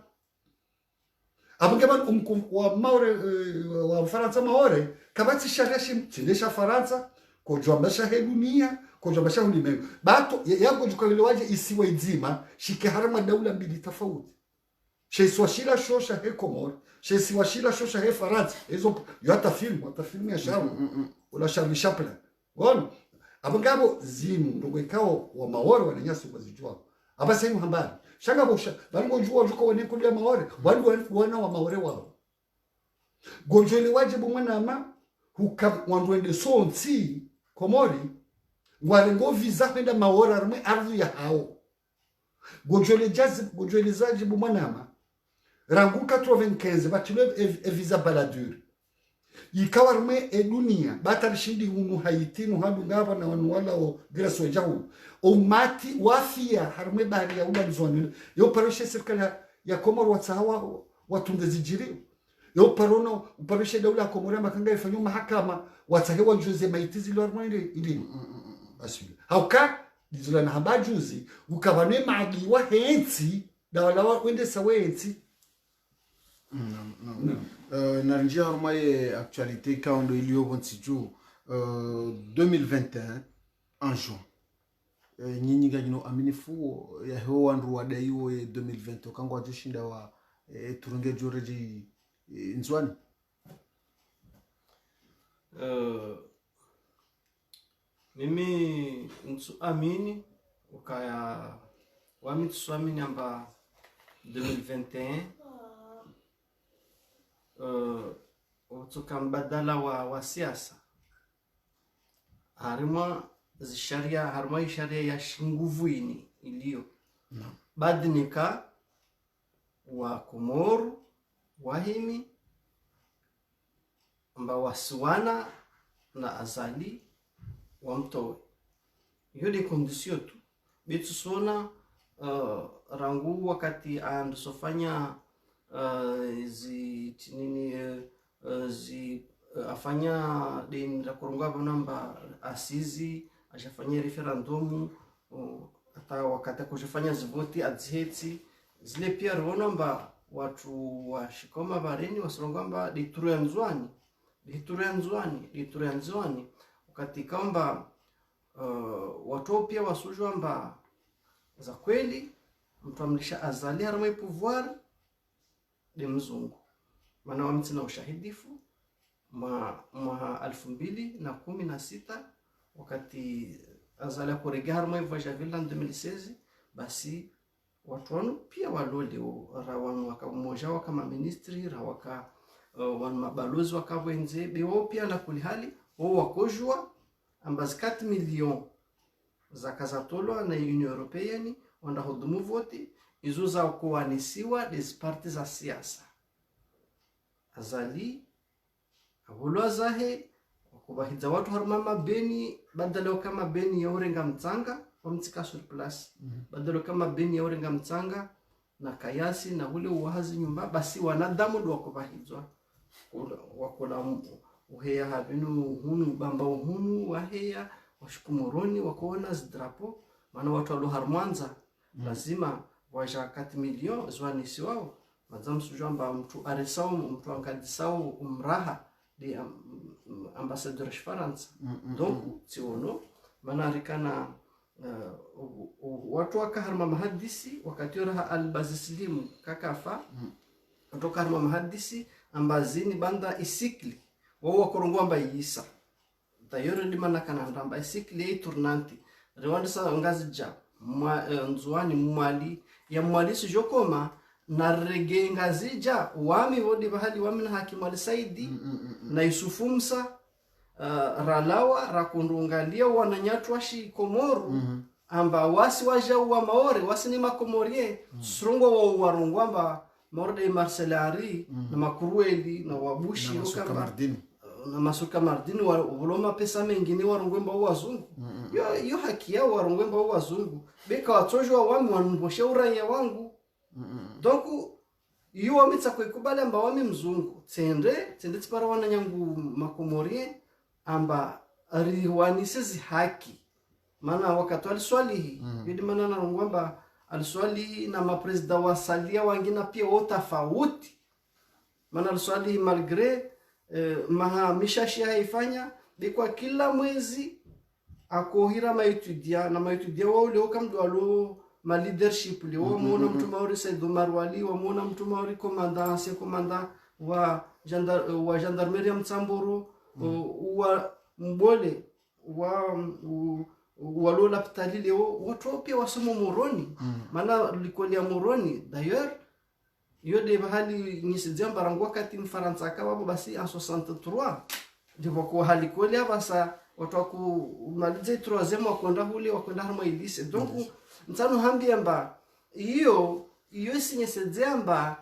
abunge ban wa maore wa Faransa maore kabati sharia shindesha Faransa ko jombasha he dunia ko jombasha ulimwengu bato yango jukaliwaje isiwe nzima shike harama daula mbili tofauti sheswashila shosha he Komoro sheswashila shosha he Faransa hizo yata film ya shamu wala Charlie Chaplin wono abangabo zimu ndogo ikao wa maore wananyasi wazijua abase muhambari shanga bosha bango jua juko wene kulia maore wana wa maore wao gonjele wajibu mwanama huka wandwende sonti Komori ngwarengo visa kwenda maore arme ardhi ya hao gonjele zajibu mwanama rangu 95 batule visa baladure ikawa arme dunia batarishindi hunu Haiti no hadu ngaba na wanu wala o Grace wajahu o mati wafia harme bari ya ula nzoni yo paroshe serikali ya Komoro watsawa watunde zijiri yo parono paroshe daula ya Komoro makanga ifanyo mahakama watsahewa Jose maitizi lo arme ili asili hauka dizula na habajuzi ukabane maagi wa hensi dawala wende sawensi na njia hormaye actualité quand il y a 2021 en juin nyinyi ganyino aminifu ya hewa ndu wadaiwo 2020 kango ajishinda wa turunge joreji nzwani mimi nsu amini ukaya wamitsu amini amba 2021 watoka mbadala wa siasa harima zisharia harima sharia ya nguvu ini iliyo badnika wa Komoru wahimi amba wasiwana na azali wa mtowe hiyo ni kondisio tu bitu sona rangu wakati andosofanya afanya den la kurungwa namba asizi ashafanya referendum hata wakati kujifanya zivoti adziheti zile pia ronomba watu wa shikoma bareni wasirongamba dituru ya nzwani wakati kamba watu pia wasujwa mba za kweli mtu amlisha azali harama pouvoir de mzungu maana wamtina ushahidifu ma 2016 wakati azali kurega harama ivaja villa 2016 basi watu wanu pia walole rawanu wakamoja wakama ministri rawaka wanu mabalozi wakawenze bewo pia na kulihali wao wakojwa ambazi 4 million za kazatolwa na Union Europeenne wanda hudumu vote izo za kuwanisiwa des partis za siasa azali abulwa zahe wakubahiza watu harumama beni badalo kama beni ya urenga mtsanga wamtika sur place badalo kama beni ya urenga mtsanga na kayasi na ule uwazi nyumba basi wanadamu ndo wakubahizwa wakola uheya habinu hunu bamba hunu waheya washukumuroni wakuona zidrapo maana watu walo harmwanza lazima waja 4 million zwanisi wao mazamu sujamba mtu aresao mtu ankadisao umraha de ambassadeur France donc tiono maana rikana watu wakaharma mahadisi wakati raha albazislimu kakafa kutoka harma mahadisi ambazini banda isikli wao wakorongwa mba yisa tayoro limana kana ndamba isikli tournanti rwanda sa ngazija nzwani mwali ya mwali sijokoma na rege ngazija wami wodi bahali wami na hakimu alisaidi na Yusufumsa ralawa rakundungalia wananyatwashi Komoru amba wasi waja wa maore wasi ni makomorie srongo wa warungwamba maorde Marcelari na makurueli na wabushi na masuka mardini waloma pesa mengine warungwemba wazungu yo haki yao warungwemba wazungu beka watojwa wami wanmbosha uraia wangu donc yo wamitsa kwekubala amba wami mzungu tsende tsipara wananyangu makomorie amba riwanisizi haki maana wakati aliswalihi yidi maana narungwamba aliswalihi na mapresida wasalia wangina pia wotafauti maana aliswalihi malgré maha mishashi haifanya bikwa kila mwezi akohira maetudia na maetudia wao leo kamdu alo ma leadership leo muona mtu maori Said Omar Wali wa muona mtu maori komanda wa gendarmerie Mtsamburu wa mbole wa lola ptali leo watu pia wasomo moroni maana likolia moroni d'ailleurs yo de bahali nisijia mbarangwa kati mfaransa kawa basi en 63 ndivyo kwa hali kolia basa watu wakumaliza 3e wakonda huli wakonda harma ilise donc mtano hambi amba hiyo sinyesejea amba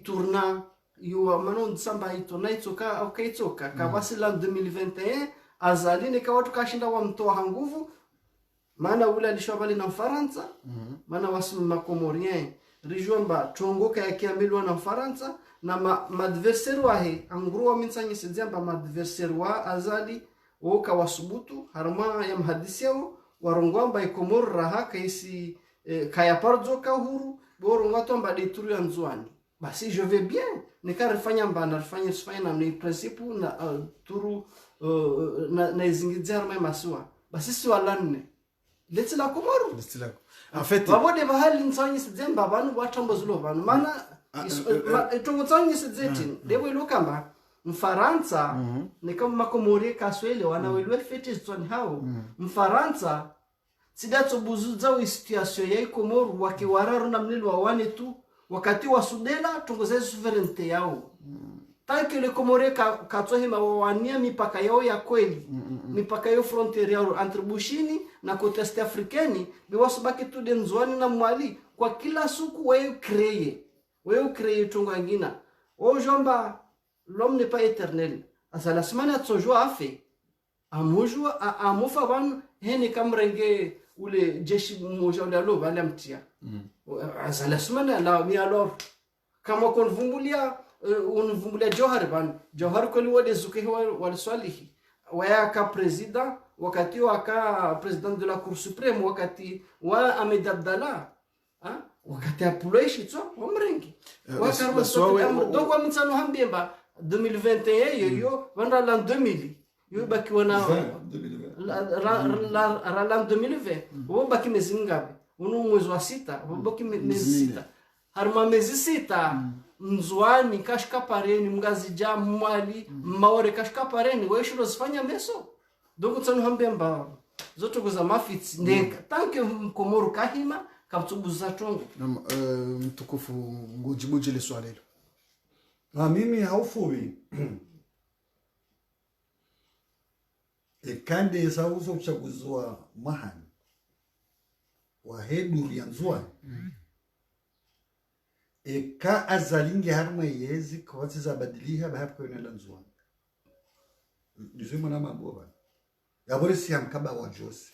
tourna yo mano nsamba itona itoka au kaitoka kabasi la 2021 azali ni kwa watu kashinda wa mtoa nguvu maana ule alishobali na Faransa maana wasu makomorien rijomba tongoka ya kiamilwa na Faransa na madversaire wahe angruwa minsanye sejamba madversaire wa azali woka wasubutu harma ya mhadisiao warongwamba ikomor raha kaisi kaya parzo ka huru borongwa tomba dituru ya nzwani basi je vais bien nikarifanya mbana rifanya sifanya na ni principe na turu na izingizia harma maswa basi si walanne leti la Komoru en fait babode bahali nsanye sejamba banu watambo zulo banu maana itongo tsanye sejetin dewe lokamba Mfaransa ni kama makomorie kaswele wanawelwe fete zitoni hao Mfaransa sidato buzuza wa situation ya Komoru wakiwararu na mlilo wa wane tu wakati wa Sudela tongoze sovereignty yao tanke le Comore katsohema wawania mipaka yao ya kweli, mipaka yao frontiere yao entre Bushini na côte est africaine, biwasubaki tu denzwani na mwali kwa kila suku wewe créer tunga ngina o jomba. L'homme n'est pas éternel. Asa la semaine a tsojua afe amujua amufa ban hene kamrenge ule jeshi mmoja ule alo bale mtia. Asa la semaine la mi alors kama konvumbulia unvumbulia Johar kweli wade zuke wale swalihi waya ka president wakati waka president de la cour suprême wakati wa Ahmed Abdallah wakati apuleishi tso omrengi wakarwa sote donc wa mtsano hambemba 2021 yo vanda la 2000 yo baki wana la 2020 wo baki mezi ngapi uno mwezi wa 6 wo baki mezi 6 harma mezi 6 mzwani kashika pareni mngazija mwali maore kashika pareni wewe shiro zifanya meso donc mtsano hambemba zote kuza mafits ndeka tanke mkomoru kahima kamtubuza tongo na mtukufu ngujibuji le swali hilo. Na mimi haufuwi ekande sauzo uchaguzi wa mahani wa hedu ya nzwani eka azalinge harma yezi kwa za badiliha bahapo kwenye nzwani nizima na maboba ya bore si amkaba wa Jose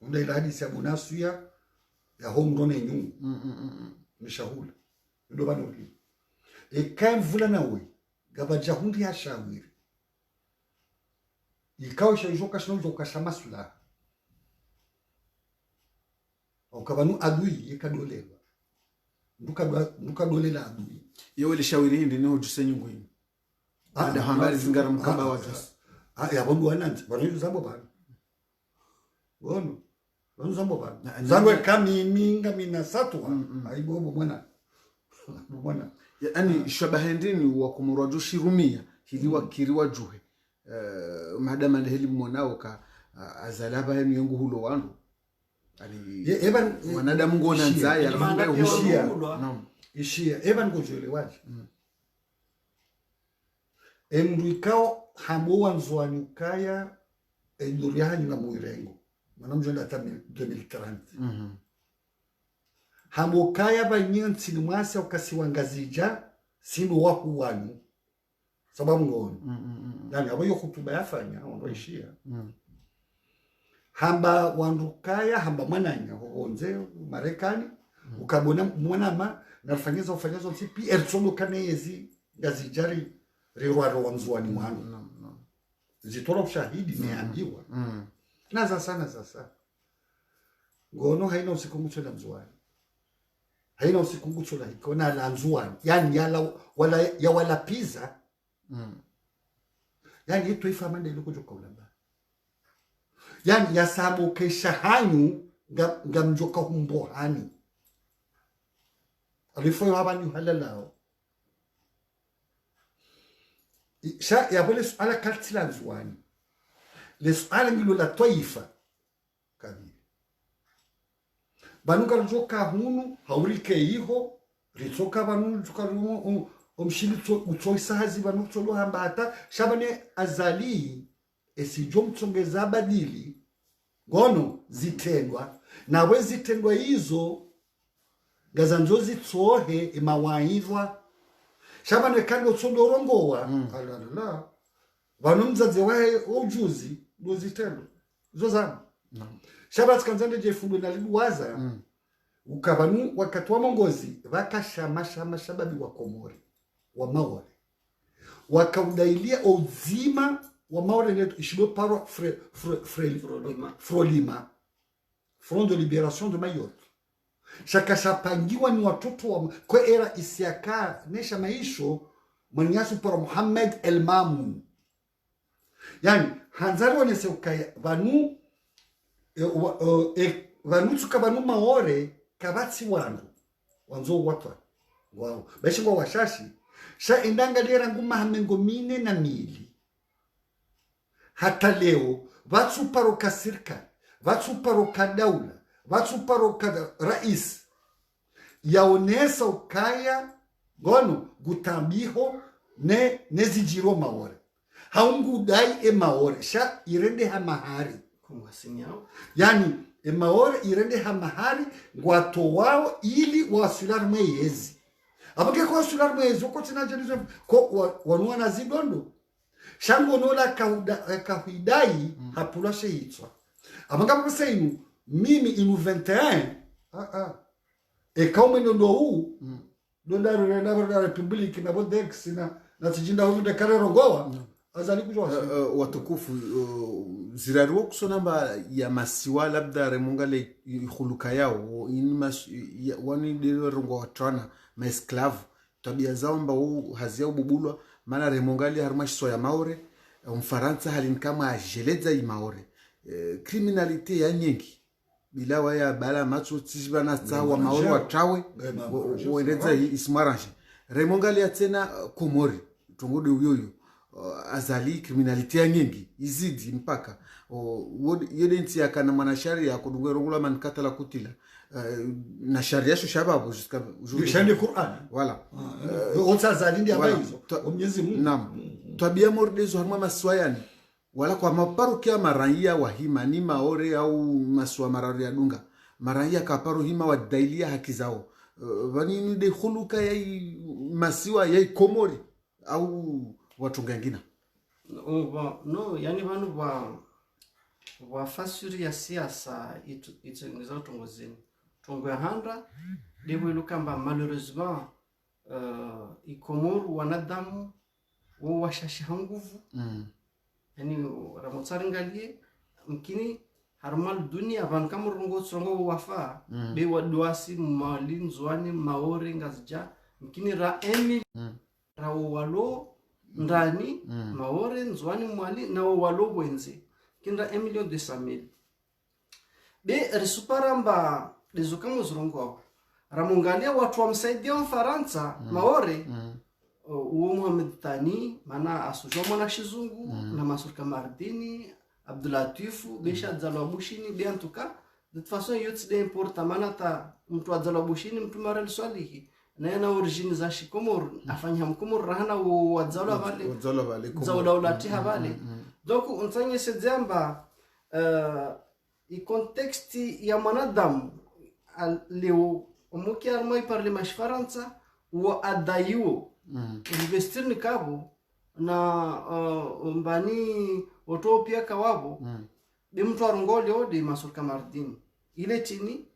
unda ila hadisi ya munasuya ya homrone nyungu mishahula ndo bano ki eka mvula nawe gabaja hundi ya shawiri ikaw shajoka shino kashamasula okabanu adui yekadolewa nduka dolela adui yewe le shawiri hindi ni hujuse nyungu hii ada hambari zingara mkaba wa Jose ya bongo wananti bano zambo bano bono bano zambo bano zangwe kami minga mina satwa aibobo mwana yani shabahendini wa kumurajushi rumia hili wakiriwa juhe madama ndeheli mwanao ka azalaba yangu hulo wandu ali wanadamu ngona nzaya alafu ishia evan gojole waje emrikao hamoa nzwani kaya enduriani na muirengo manamjo ndata 2030 hamokaya banyanti ni mwasi ukasiwangazija sinu waku wanu sababu ngono yani abo yokutuba yafanya ondoishia hamba wandukaya hamba mananya honze Marekani ukabona mwanama nafanyiza ufanyazo tipi ersomo kanezi gazijari rirwaro wanzwani mwanu zitoro ushahidi niambiwa naza sana sasa ngono haina usiku mcho na mzwani haina usiku mcho la hikona la mzwani yani wala pizza yani yetu ifamande ilukujo kaulamba yani yasabu kesha hanyu ngamjoka humbohani alifoyo habanyu halalao sha yabole suala katila mzwani le suala ngilo la taifa kabili banuka joka hunu haurike iho ritoka banu tukarumo omshili utsoisa hazi banu tsolo hambata shabane azali esijom tsongeza badili gono zitendwa na wezitendwa hizo gazanzozi tsohe imawaidwa shabane kando tsodorongowa alala banu mzaze wae ojuzi dozitendwa zozama shabat kanzande jefundu na liwaza ukabanu wakati wa mongozi wakashama shababi wa Komori wa Maore wakaudailia uzima wa Maore neto ishibo paro Frolima Front de Libération de Mayotte shakashapangiwa ni watoto wa kwa era isiaka nesha maisho mwanyasu para Muhammad El Mamun yani hanzari wanese ukaya banu vanutsuka vanu Maore kavatsi wanzo watwa wao beshi kwa washashi sha indanga lera nguma hamengo mine na mili hata leo vatsuparo ka serikali vatsuparo ka daula vatsuparo ka rais yaonesa ukaya gono gutambiho nezijiro maore haungudai maore sha irende hamahari kumwasinyao yani maore irende hamahari ngwato wao ili wasular mwezi abake kwa wasular mwezi uko tinajelizo ko wanua na zidondo shango nola kahidai hapula sheitwa abanga mseinu mimi inu 21 kama ndo huu donda na republic na bodex na tijinda huyu de karero goa azali kujua watukufu ziraruo kusonamba ya masiwa labda remungale khuluka yao wani de rongo watrana mesclave tabia zao mba hazia ububulwa maana remongali harmasho ya maore mfaransa halin kama ajeleza i maore criminalite ya nyingi bila waya bala macho tishibana sawa maore watrawe weneza ismaranje remongali ya tena komori tongode uyoyo azali criminalite ya nyingi izidi mpaka yede nti yakana manashari ya kudungwerongula mankatala kutila na sharia sho shababu jusqu'à aujourd'hui shani Qur'an voilà wotsa zalindi abayizo Mwenyezi Mungu naam tabia mordezo harma maswayani wala kwa maparokia marania wa hima ni maore au maswa marari ya dunga marania kaparo hima wa dailia haki zao vanini de khuluka ya masiwa ya komori au watu wengine no yani vanu wa fasuri ya siasa itengeza utongozeni tongo ya handa devo ilukamba malheureusement ikomoru wanadamu wo washashi nguvu yani ramotsaringalie mkini harmal dunia van kamurungo tsongo wafa be wadwasi malinzwani maore ngazija mkini ra emil ra walo ndani maore nzwani mwali na walo wenze kinda 1,200,000 be risuparamba lezukamu zrongo ramungalia watu wamsaidia Mfaransa maore uo Mohamed Tani mana asujwa mwana shizungu na Masurka Mardini Abdulatifu besha dzalwa bushini be antuka de toute façon yots de importa mana ta mtu adzalwa bushini mtu marel swalihi na yana origine za shikomor afanya mkomor rahana wadzalwa vale dzawla ulati havale donc unsanye sedzamba i contexte ya mwanadamu leo omuki armoi parle mash Faransa wa adayo investir ni kabo na mbani utopia kawabo de mtu arongolio de Masurka Mardini ile chini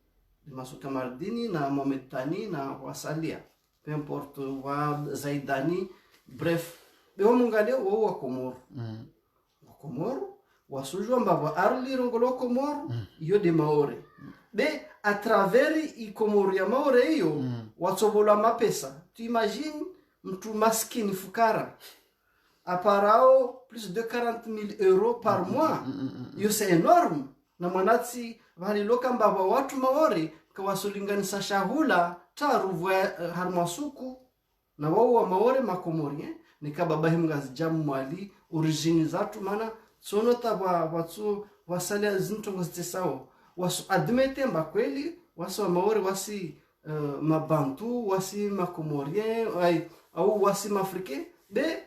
de Masurka Mardini na Mohamed Tani na wasalia peu importe wa Zaidani bref de mungalia wa Komoro Komoro wasujwa mbaba arli rongolo Komoro yo de maore be a travers i Komoro ya maore hiyo watsobola mapesa tu imagine mtu maskini fukara aparao plus de 40,000 euros par mois yo c'est énorme na mwanati valiloka mbaba watu maore kawasulinganisha shahula taruvwa harmasuku na wao wa maore makomori nikababa himgazi jamu mwali origine zatu mana sonota watu wasalia zintongo zitesao wasu admete mba kweli wasu wa maore wasi mabantu wasi makomorien au wasi mafrike be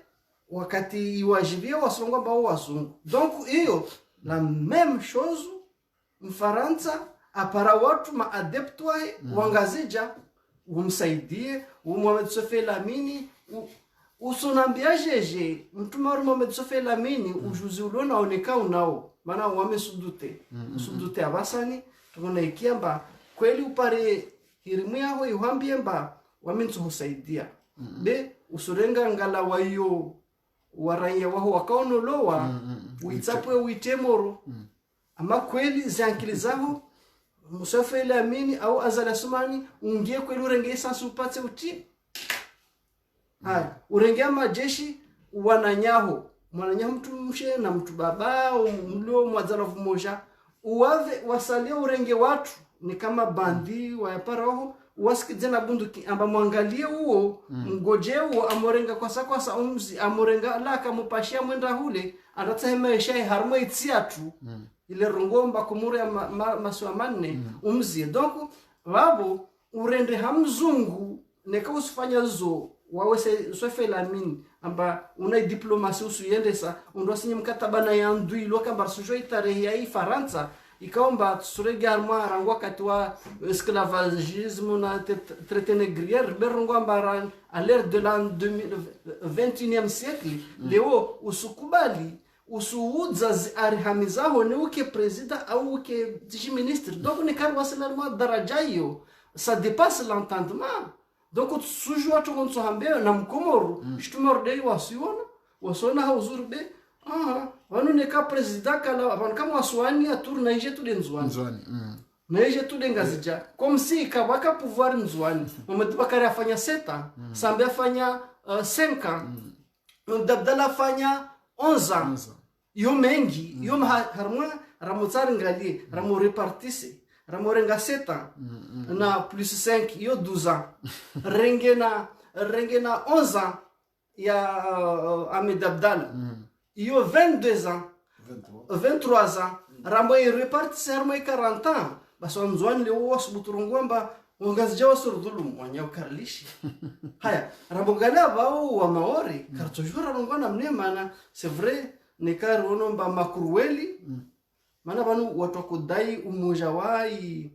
wakati iwajibia wasongo bao wazungu donc hiyo la même chose Mfaransa apara watu maadeptu wae wangazija umsaidie Mohamed Sofe Lamini usonambia jeje mtu maru Mohamed Sofe Lamini ujuzi ulona oneka unao maana wamesudute sudute abasani tukona ikiamba kweli upare hirimu yao ihambie mba wamintu husaidia be usurenga ngala wayo waranya waho wakaonolowa uitapwe uitemoro ama kweli zankili zao Musafa Lamini au Azala Sumani ungie kweli urenge sansu upate uti haya urengea majeshi wananyaho mwananyaho mtu mshe na mtu baba mlo mwazala vumoja uwave wasalia urenge watu ni kama bandi wayaparoho wasikije na bunduki amba mwangalie huo mgoje huo amorenga kwa sakwasa umzi amorenga la kamupashia mwenda hule atatahema shai harmo itsiatu ile rongomba kumure ya maswa manne umzi donc wabo urende hamzungu neka usifanya zo wawese sofe lamini amba una diplomasi usuyendesa undosinye mkataba na yandu ilo kamba sujo itarehe ya Faransa ikaomba surege arma rango wakati wa esclavagisme na traité négrier berongo amba à l'ère de l'an 21e siècle leo usukubali usuudza arihamizaho ni uke president au uke ministre donc ne karwasina daraja hiyo ça dépasse l'entendement. Donc sujo watu konso hambe na mkomoru shitumorde wasiona hauzurbe wanu neka president kala abantu kama waswani atur na ije tude nzwani na ije tude ngazija comme si kabaka pouvoir nzwani Mohamed Bakari afanya 7 Sambe afanya 5 ans Dabdala afanya 11 ans yo mengi yo harmwa ramotsari ngali ramo repartise ramorenga 7 ans na plus 5 yo 12 ans rengena 11 ans ya Ahmed Abdallah yo 22 ans 23 ans ramo repartise ramo 40 ans baso nzwani leo wasbuturungwamba ungazija wasurdhulumu wanyao karlishi haya rambongana bao wa Maori kartojora rongwana mnemana c'est vrai nekari onomba makurueli maana banu watu kudai umoja wai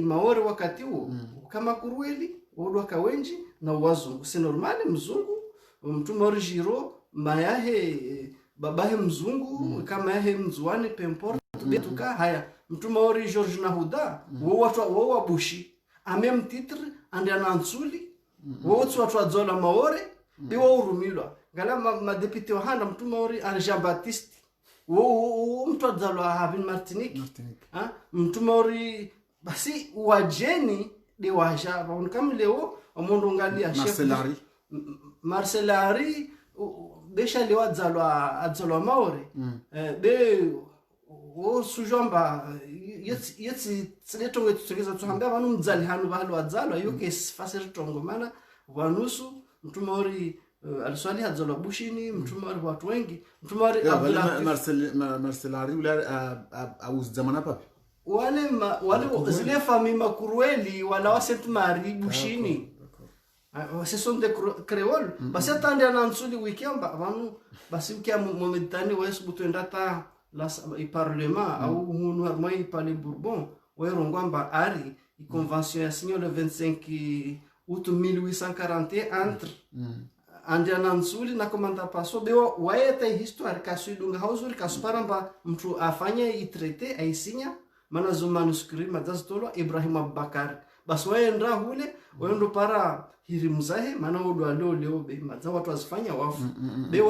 Maori wakati huo kama kurueli wodwa kawenji na wazungu si normali mzungu mtu Maori jiro mayahe babahe mzungu kama yahe mzwani pemport betuka haya mtu Maori George Nahuda watu wabushi amem titre andi anansuli wote watu wazola Maori biwa urumilwa ngala madepite wahanda mtu Maori Jean Baptiste mtu wazalwa Havin Martinique mtu Maori basi wajeni de waja kama leo omondo ngalia chef Marcelari besha leo wazalwa Maori be sujomba yetsi tsiletongo tsogeza tuhamba vanu mdzali hanu valo wadzalwa yoke fasiri tongo mana wanusu mtu Maori aliswali hadzalwa bushini mtu Maori watu wengi mtu Maori Marcelari ula au zamana papi wale zile famille makurueli wala wa Sainte Marie bushini ce sont des créoles basi atande anansuli weekend vanu basi ukia momentani wesu butendata la parlement au hunu armai par les Bourbons werongwamba ari convention ya signé le 25 août 1841 entre Andiana Nsuli na komanda paso bewa waeta histoire kasudunga hauzuri kasuparamba mtu afanya itrete aisinya mana zo manuscrit madaztolo Ibrahim Abubakar basi waenda hule waendo para hirimzahe mana wodo leo be madza watu wasifanya wafu be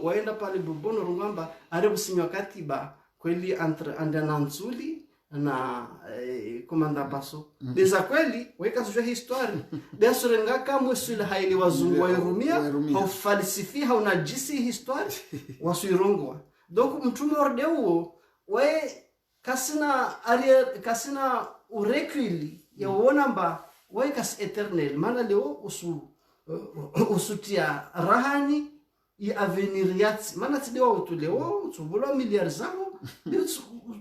waenda pale Bourbon rungamba arebusinywa katiba kweli entre Andiana Nsuli na komanda paso deza kweli weka sio histoire desurenga kama sile haili wazungu wa Irumia au falsifi au najisi histoire wasuirongwa donc mtume ordeo we kasina urekuli ya uonamba we kas eternel maana leo usutia rahani ya avenir yati maana tideo utuleo utubula milliards zao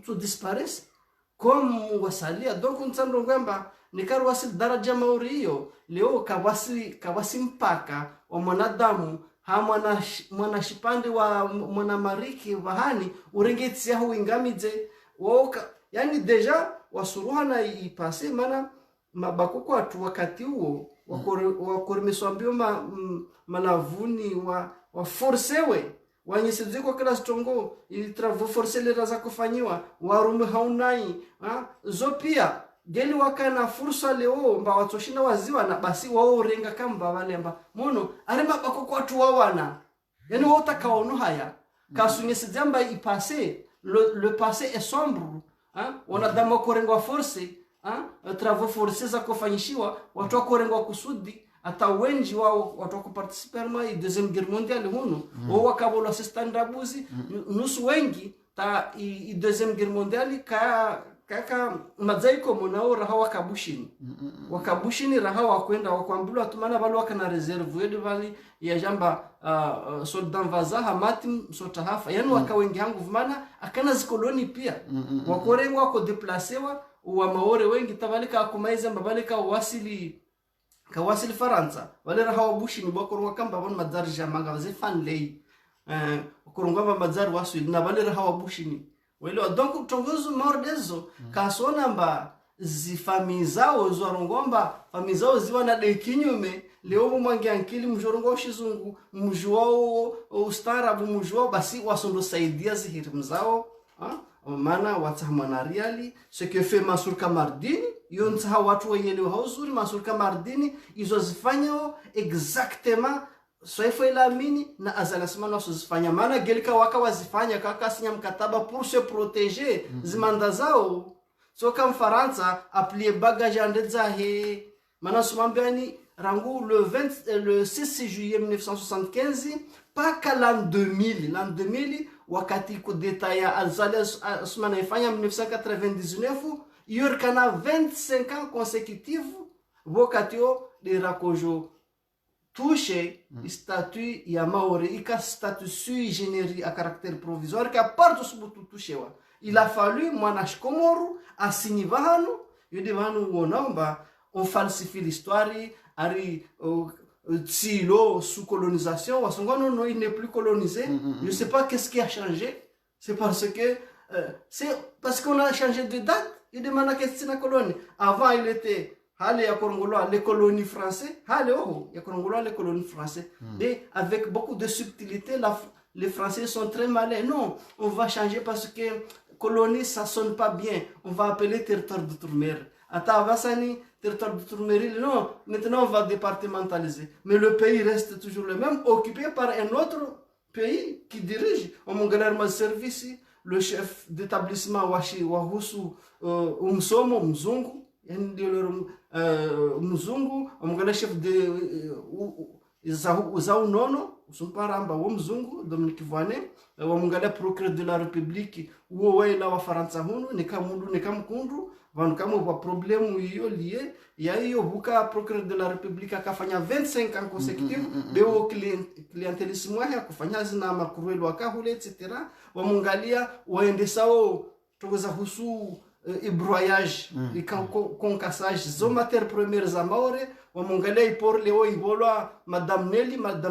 tu disparaît comme wasalia donc nsando ngamba nikarwasi daraja Maori hiyo leo kawasi mpaka wa mwanadamu mwana shipande wa mwana mariki wahani urengeti ya huingamije woka yani deja wasuruhana ipase mana mabakoko watu wakati huo wakorimeswambio malavuni wa forcewe wanyesedzeko kila stongo ili travaux forcés leraza kufanyiwa warume haunai zopia geli wakana fursa leo mba watoshinda waziwa na basi wao renga kamba wale mba mono arema bakoko watu wawana yani wao takaono haya kasunyesedzamba ipase le passé est sombre wanadamu korengwa force travaux forcés za kufanyishiwa watu wakorengwa kusudi hata wengi wao watu kuparticiper ma deuxième guerre mondiale huno wao wakabolo standabuzi nusu wengi ta deuxième guerre mondiale kaka mazaiko monao raha wakabushini raha wakwenda wakwambulwa tumana balo wakana reserve yedu vali ya jamba soldat vazaha matim sotahafa yani wakawengi hangu vumana akana zikoloni pia wakorengwa wako deplacewa wa Maori wengi tabalika akumaiza mbabalika wasili kawasili Faransa wale raha wabushi ni bokorwa kamba bon madar jamanga ze fan lei kurungwa madar wasu na wale raha wabushi ni wale donc tongozo mordezo kasona mba zifami zao zorongomba fami zao ziwa na de kinyume leo mwangi ankili mjorongo shizungu mjuao ustarabu mjuao basi wasondo saidia zihirimu zao maana watahmana reali ce que fait Mansour Kamardini yonza watu wayelewa hauzuri Mansour Kamardini izo zifanyao exactement soifo ilamini na azalasima na zifanya maana gelika waka wazifanya kaka sinya mkataba pour se protéger zimanda zao so kama Faransa applier bagage andeza he maana sumambiani rangu le 6 juillet 1975 paka l'an 2000 wakati kudeta ya Alzales Asmana ifanya 1999 yorkana 25 ans consécutifs wakati de rakojo touche statut ya Maori ika statut sui generis à caractère provisoire ka partout subutu touchewa il a fallu mwanash Komoru asigni vahanu yode vahanu wonaomba on falsifie l'histoire ari Tsilo sous colonisation wasongono non il n'est plus colonisé je sais pas qu'est-ce qui a changé c'est parce qu'on a changé de date il demande qu'est-ce que c'est la colonie avant il était allez à Kongolo les colonies françaises allez ya Kongolo les colonies françaises et avec beaucoup de subtilité les Français sont très malins non on va changer parce que colonie ça sonne pas bien on va appeler territoire d'outre-mer Atavasani, territoire d'outre-mer, non, maintenant on va départementaliser. Mais le pays reste toujours le même, occupé par un autre pays qui dirige. On m'a service, le chef d'établissement Wahusu Umsomo, Mzungu, Mzungu, on m'a chef de Zaunono, son paramba Mzungu, Dominique Voine, on m'a procureur de la République, Oué la Faransa Hunu, Nekamundu, Nekamkundu. Kama kwa problemu hiyo lié ya hiyo buka procureur de la République akafanya 25 ans consécutifs beo clientelisme yake kufanya zina makuruelo akahule etc wamungalia waendesao togoza husu ibroyage concassage zo matières premières za Maore wamungalia ipor leo ibolwa madame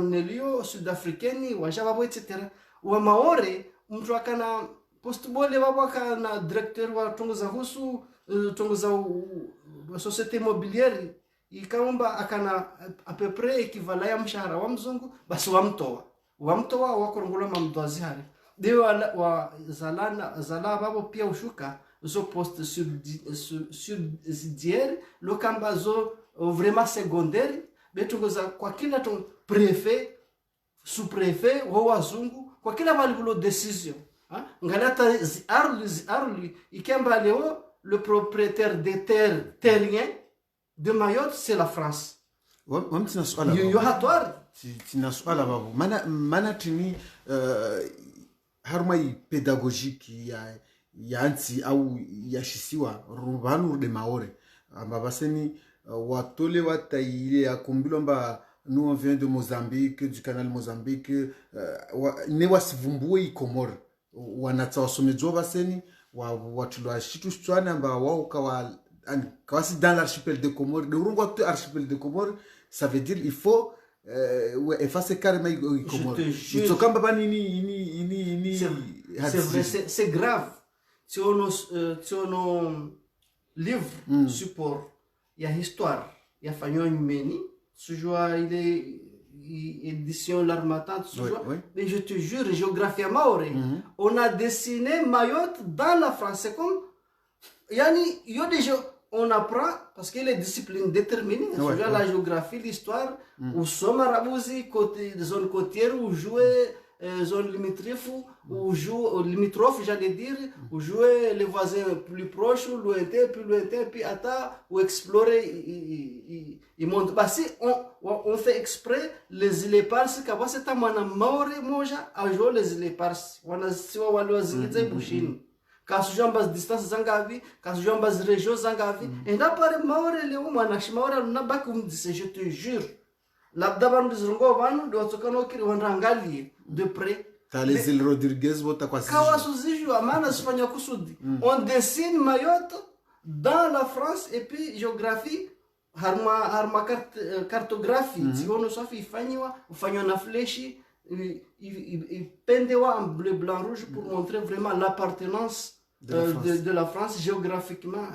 Nelio sud-africaine wajaba etc wa Maore mtu akana postbole wabaka na directeur wa tongoza husu tongoza société immobilière ikaomba akana à peu près équivalent ya mshahara wa mzungu basi wamtoa wakorongolo mamdoazi hali deo wa zala babo pia ushuka zo poste subsidiaire lokamba zo vraiment secondaire betongoza kwa kila préfet sous-préfet wa wazungu kwa kila balikulo decision ngalata arli ikemba leo le propriétaire des terres terriens de Mayotte c'est la France. Wamtina swala yo hatwari tina swala babu mana tini harmai pédagogique ya anti au ya shisiwa rubanu de Maore amba baseni watole wataile ya kumbilomba nous on vient de Mozambique du canal Mozambique ne wasivumbue ikomora wanatawasomedzwa baseni watulwa shitu shitswana amba wao kawasi dans l'archipel de Comores de urungo to archipel de Comores ça veut dire il faut effacer carrément Comores itokamba bani c'est vrai c'est grave si on livre support ya histoire ya fanyo meni sujua ile édition l'Armatan mais je te jure géographie Maori on a dessiné Mayotte dans la France comme yani yo déjà on apprend parce que les disciplines déterminées la géographie l'histoire ou somarabuzi côté zone côtière ou jouer zone limitrophe j'allais dire ou jouer les voisins plus proches ou lointains puis ata ou explorer il monte bah si on fait exprès les îles éparses kaba c'est ta mana Maori moja a jouer les îles éparses wana siwa wale wazingize bushini kasu jambas distance zangavi kasu jambas région zangavi et là par Maori leo mwana Maori na bakum dise je te jure labda bizungo vanu do tsokano kiri wanrangali de près les îles Rodriguez vota kwa kawasuziju amana sifanya kusudi on dessine Mayotte dans la France et puis géographie harma cartographie tsihono safi ifanywa na fleshi ipendewa en bleu blanc rouge pour montrer vraiment l'appartenance de la France géographiquement.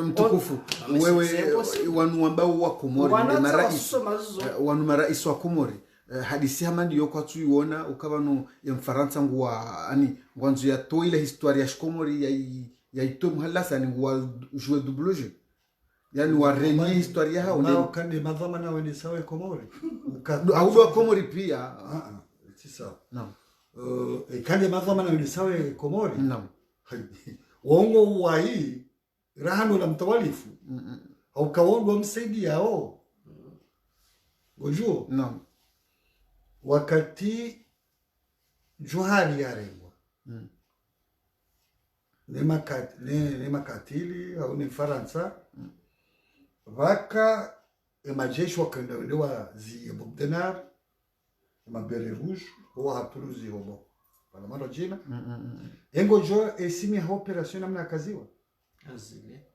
Mtukufu, wewe wanu ambao wa Komori wanu marais wa Komori hadisi hamandi yoko tuiona ukaba no ya Mfaransa ngwa ani ngwanzo ya to ile historia ya Komori ya ito mhalasa ni ngwa jouer double jeu, yani wa renie historia hao ndio kande madhama na wende sawa Komori au wa Komori pia si sawa. Naam. Kande madhama na wende sawa Komori. Naam. Wongo wa hii rahano la mtawalifu au kaondo msaidi yao gojo. Naam. Wakati Johari yarengwa ne makatili au ni Faransa vaka emajeshi wakenda wendewa zi Bobdenar mabere rouge wa hatuluzi hobo para mano jina engo jo esimi ha operation namna kaziwa azile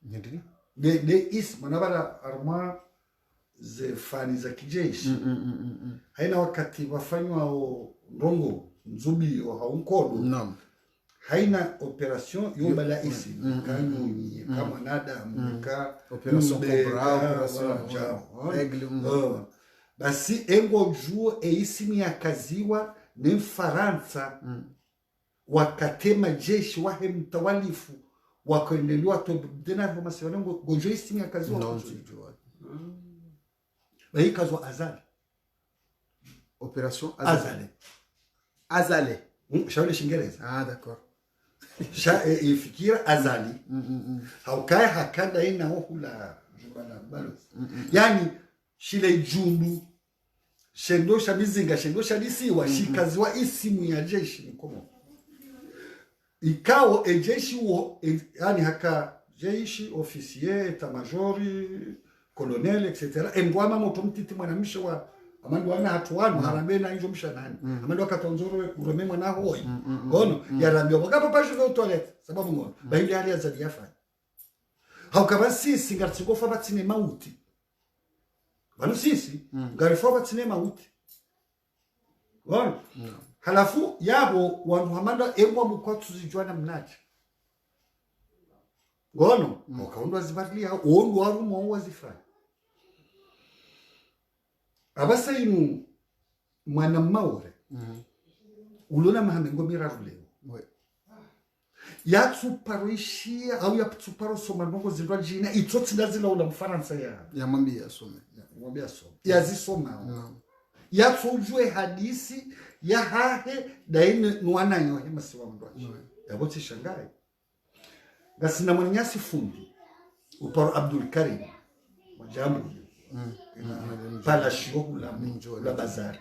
Ndiri de isma nabara arma ze fani za kijeshi haina wakati wafanywa ndongo nzubi au haunkodo. Naam. Haina operation yombala isi kanuni kama nada mka operation Cobra, operation Aigle. Basi engo juo eisimi ya kaziwa ni Faransa wakatema jeshi wahe mtawalifu wakaendelewa to dena kwa masiwanengo gojo isimi ya kaziwa hii kazwa Azali operation Azale shauri Shingereza d'accord ifikira Azali haukai hakanda ina hula jubana balos yani shile jundu shendosha mizinga shendosha disiwa shikaziwa isimu ya jeshi mkomo ikao ejeshi wo yani haka jeshi officier eta majori colonel etc. Engwama moto mtiti mwanamisha wa amandu wana hatuwanu harambe na injo mshanani amandu akatonzoro urome mwana hoi gono yarambio wakapa pasho vya toilet sababu ngono bahili hali ya zadi yafa haukaba sisi ngartsingofa batsine mauti banu sisi ngarifa batsine mauti gono halafu yabo wandu hamanda engwa mkwatu zijwana mnaji gono wakaundwa zibarlia ondo warumo wazifanya abasa inu mwana maure ulona mahamengo miraruleo yatsu paroishia au yaptsu paro soma nongo zindwa jina itsotsi ndazila ula Mfaransa ya mwambia asome yazisoma yatsu ujue hadisi ya hahe daine nuana yohe masiwa mndwaji yabotsi shangai gasina mwanyasi fundi uparo Abdul Karim majambu pala shio la bazari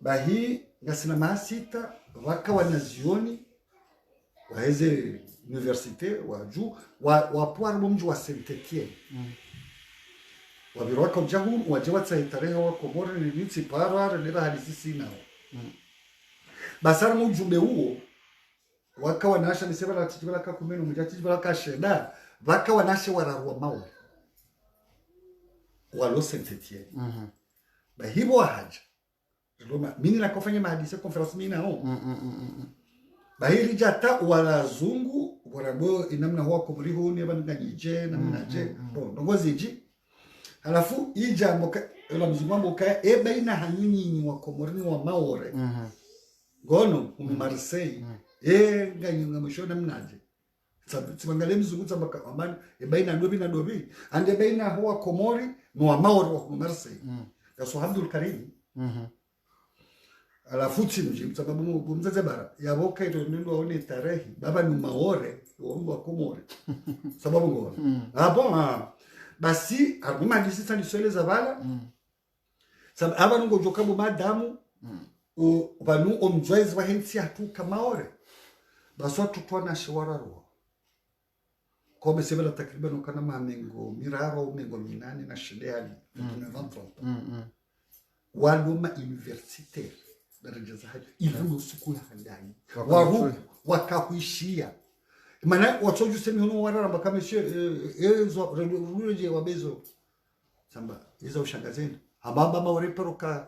bahi gasina masita waka wanazioni waheze universite waju wapuar mumji wa Saint-Etienne wabirwaka ujahu wajewa tarehe wa Komori ni nitsi parwa neba hadisi sina basara mujumbe huo waka wanasha niseba la tijibala ka kumeno mujatijibala ka sheda waka wanashe wararwa mawe walo Saint-Etienne bahibo haja Roma mini na kufanya mahadisi conference mimi nao bahiri jata warazungu warabo inamna huwa kumuriho ni abandanyije namna je bon ngoziji halafu ijambo la mzimambo ka baina hanyinyi wa Komorini wa Maore gono Marseille nganyunga mshona mnaje tsibangale mzungu tsambaka amani baina dobi na dobi ande baina huwa Komori no Maore wa Marseille ya Abdul Karim alafu chimji sababu bumzaze bara yaboka ito nendo aone tarehe baba ni Maore wa Komori sababu ngoro basi arguma disita ni sole za bala sababu aba ngo jokambo madamu banu omjwezi wa hensi hatu Maore basi watu twana shiwararo kome sebela takriban kana mamengo miraro mengo minane na shidali tuna 23 waluma universitaire daraja za haja iliyo siku ya handani waruku wakahuishia Mana watoju semi hono warara kama monsieur ezo ruje wabezo samba iza ushangazeni ababa maore peroka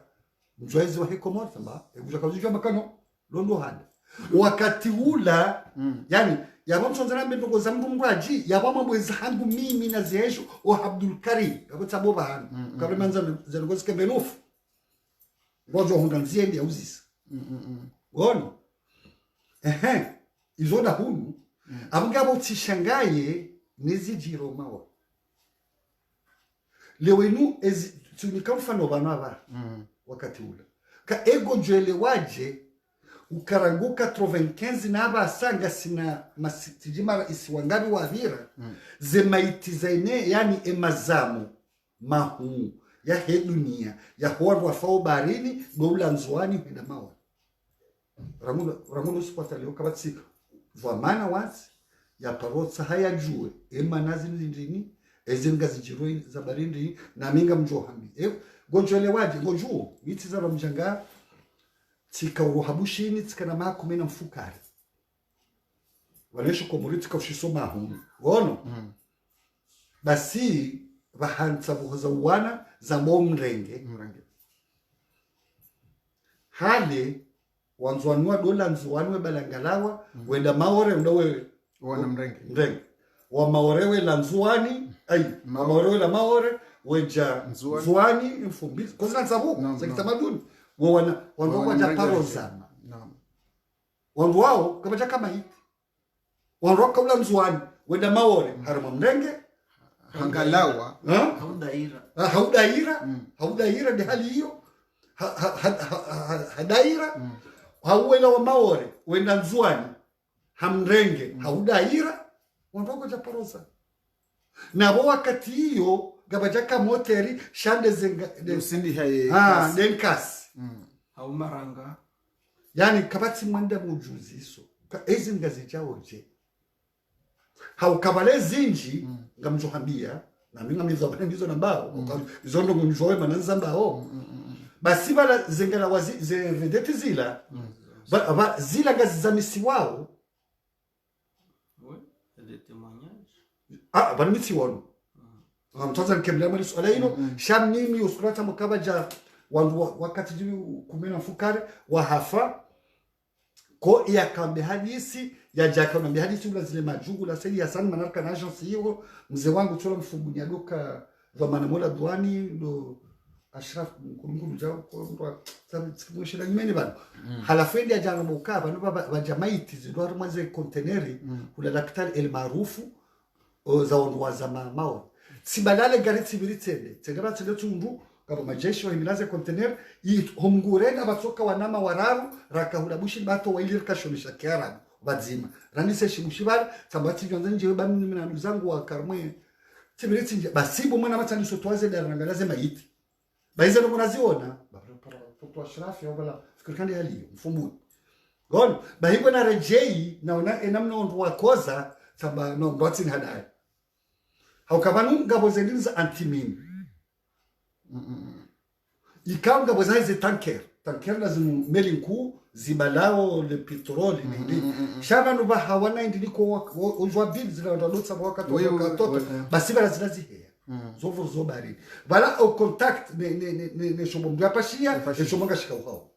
mjwezi wa hekomor samba ebuja kazuja makano londo handa wakati ula yani yabo msonzana mbendo za mrumbaji yabo mamwezi hangu mimi na zeesho o Abdul Karim yabo tabo bahana kabla manza zangozi kembelofu ngojo hundanzie ndia uzisa goni izoda hunu abungabo tishangaye nezijiro mawa lewenu tunika mfano bana ba wakati ula ka ego jwele waje ukaranguka 95 na aba sanga sina masitijima isiwangabi wa vira zemaiti zaine yani emazamu mahu ya hedunia ya huwa wafao barini doula nzuani henda mawa ramulo sipata leo kabatsi vamana wazi ya parotsa haya jue ema nazi ndini ezinga zijiroi za barindi na minga mjohambi gonjole waje gonjuo biti za mjanga tika uhabushini tika na makumi na mfukari wanesho komuriti kafshisoma hu wono basi bahantsa buhoza wana za momrenge hale wanzwanwa dola nzwanwe balangalawa wenda maore ndowe wana mrenge wa maorewe la nzwani maorewe la maore weja nzwani mfumbizi kwa sababu sababu za kitamaduni wana kwa japaro zama wandu wao kama kama hii wandu kabla nzwani wenda maore harama mrenge hangalawa haudaira de hali hiyo hadaira hauwela wa maore wenda nzwani hamrenge haudaira wandogo japarosa na wakati hiyo gabajaka moteri shande zenga usindi haye denkas haumaranga yani kabati mwanda mujuziso ka ezi ngazi jaoje haukabale zinji ngamjohambia na minga mizabane ndizo nambao izondo ngunjowe mananza mbao basi bala zengala wazi ze vedete zila ba zila gazi za misi wao bana misi wao mtoza nkemla mali swala hilo sham nini usurata mkabaja wandu wakati jibu kumena mfukare wa hafa ko ya kambe hadisi ya jaka na hadisi ula zile majungu la seli ya sana manarka na agence hiyo mzee wangu chola mfugunya doka wa manamola duani ndo Ashraf mkungu jao kwa sababu sikumushira nyimeni bana halafendi ya jana mukaba no baba jamaiti zidwar mwanze containeri kula daktari el maarufu za wandu za mao sibalale gariti biritsende tsengaba tsende tundu kama majeshi wa imilaze container homgurena batoka wanama wararu rakahula bushi bato wailirka shonisha kiarabu bazima ranise shimushibali sabati jonza nje bani mina nuzangu wa karmwe tibiritsi nje basibo mwana matani sotwaze darangalaze maiti baize ndo mnaziona kwa Ashraf yobala fikirikandi hali mfumu gon bahibo na rejei naona enamna ndo wakoza saba no ndotsi hadai haukabanu ngabo zendinza antimini ikaw ngabo zaize tanker lazima meli nkuu zibalao le petroli nindi shaba no bahawana ndiko ojwa bill zila ndotsa wakati wakati basi bala zilazihe zovo zobari bala au contact ne shombo yapashia ne shomanga shikao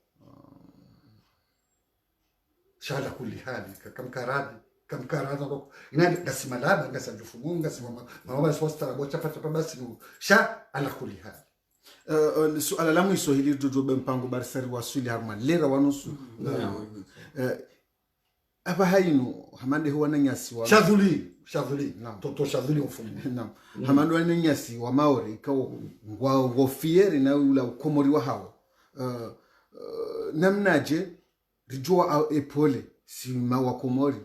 shala kulli hali kamkarada ndo inani gasimalaba gasajufumunga simama mama swasta bocha pata basi sha ala kulli hali suala la mwisho hili jojo mpango barisari wasuli harma lera wanusu aba hainu hamande huwa nanyasi wa Shavuli toto Shavuli ufumu hamande huwa nanyasi wa maori kao wafieri na ula ukomori wa hawa namnaje rijua au epole si mawa komori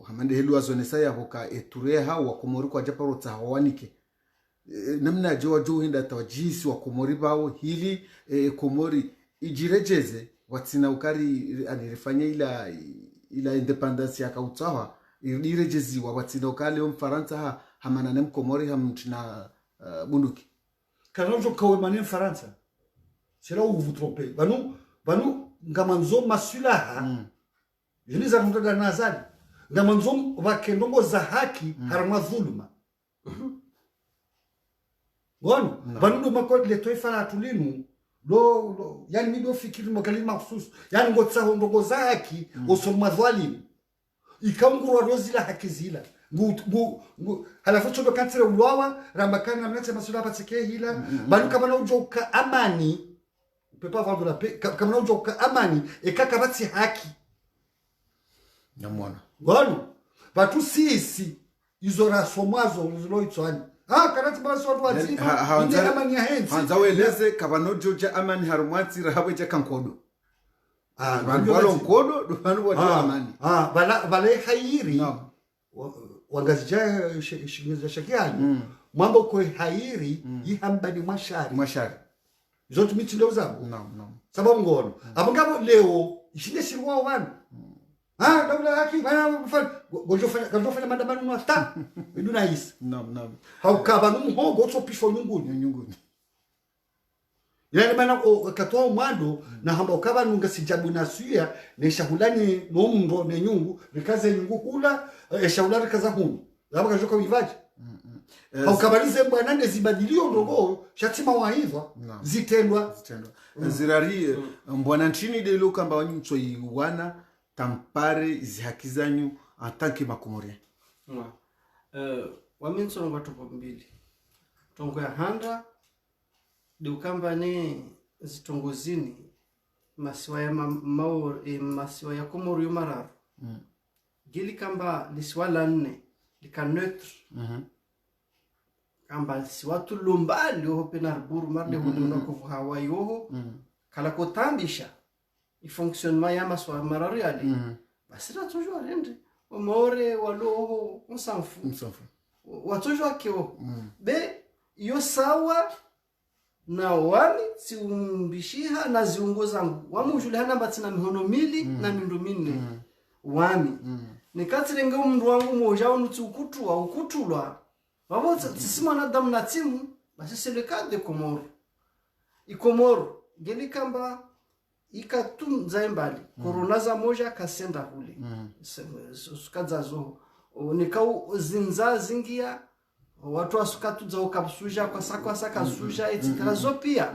hamande helu wazonesa ya hoka eture hawa komori kwa japaro tahawanike namna jowa jo hinda tawajisi wa komori bao hili komori ijirejeze watina ukari anirifanya ila independence ya kautawa irejezi wa watina ukali mfaransa hamana nem komori hamtina bunduki kanonjo kawe mane mfaransa c'est là où vous trompez banu ngamanzo masulaha yini za ndo nazali na mwanzo wakendongo za haki harama dhuluma Gonu, banundo mako le toifa la tulinu lo yani mido fikiri makalima mahsusu yani ngotsa ndongo za haki osoma dhalimu ikangurwa rozila haki zila ngu halafu chodo katsire ulwawa rambakana mnatse masula patike hila banu kama na ujoka amani pepa vandu la kama na ujoka amani ekaka batsi haki nyamwana Gonu, batu sisi izora somwazo ziloitswani karati basi watu wazima inde amani ya henzi hanza weleze kabanojo ja amani harumwatsi rahawe ja kankodo vandu walo nkodo vandu watu amani vale hairi wangazija shingeza shakiani mambo kwa hairi yihambani mwashari zote mitindo zangu sababu ngono abangabo leo ishinde shirwa wana daula haki gojofanya maandamano mwata iduna hisi haukaba numuhogo otopishwa nyunguni yani bana katoa mwando na hamba ukaba nunga sijabu nasuya ne shahulani nomundo ne nyungu rikaze nyungu kula shahulani kaza hunu laba kajoka wivaji haukabalize bwana nde zibadilio ndogo shatima waidha zitendwa zirari mbwana nchini de lokamba wanyu mtoi wana tampare zihakizanyu atanki makomoria wamenso ngwa topo mbili tongo ya handa de ukamba ne zitongozini masiwa ya masiwa ya komoro yomararu gili kamba lisiwa la 4 lika neutre kamba siwa tulumbali oho penarburu marde huluna kufu hawaii oho kala kotambisha fonctionnement ya maswa mararu yali basira toujours rendre omore walo on s'en fout wa toujours kio be yo sawa na wami si umbishiha na ziungo zangu wamujule hana batina mihono mili na mindo minne wami nikatsirenga umundu wangu moja unutukutu wa ukutulwa babo tsisima na damu na timu basi c'est le cas de Comore ikomoro geli kamba ikatum zaimbali corona za moja kasenda hule sukaza zo nikau zinza zingia watu wasukatu za ukapsuja kwa saka suja etikazo pia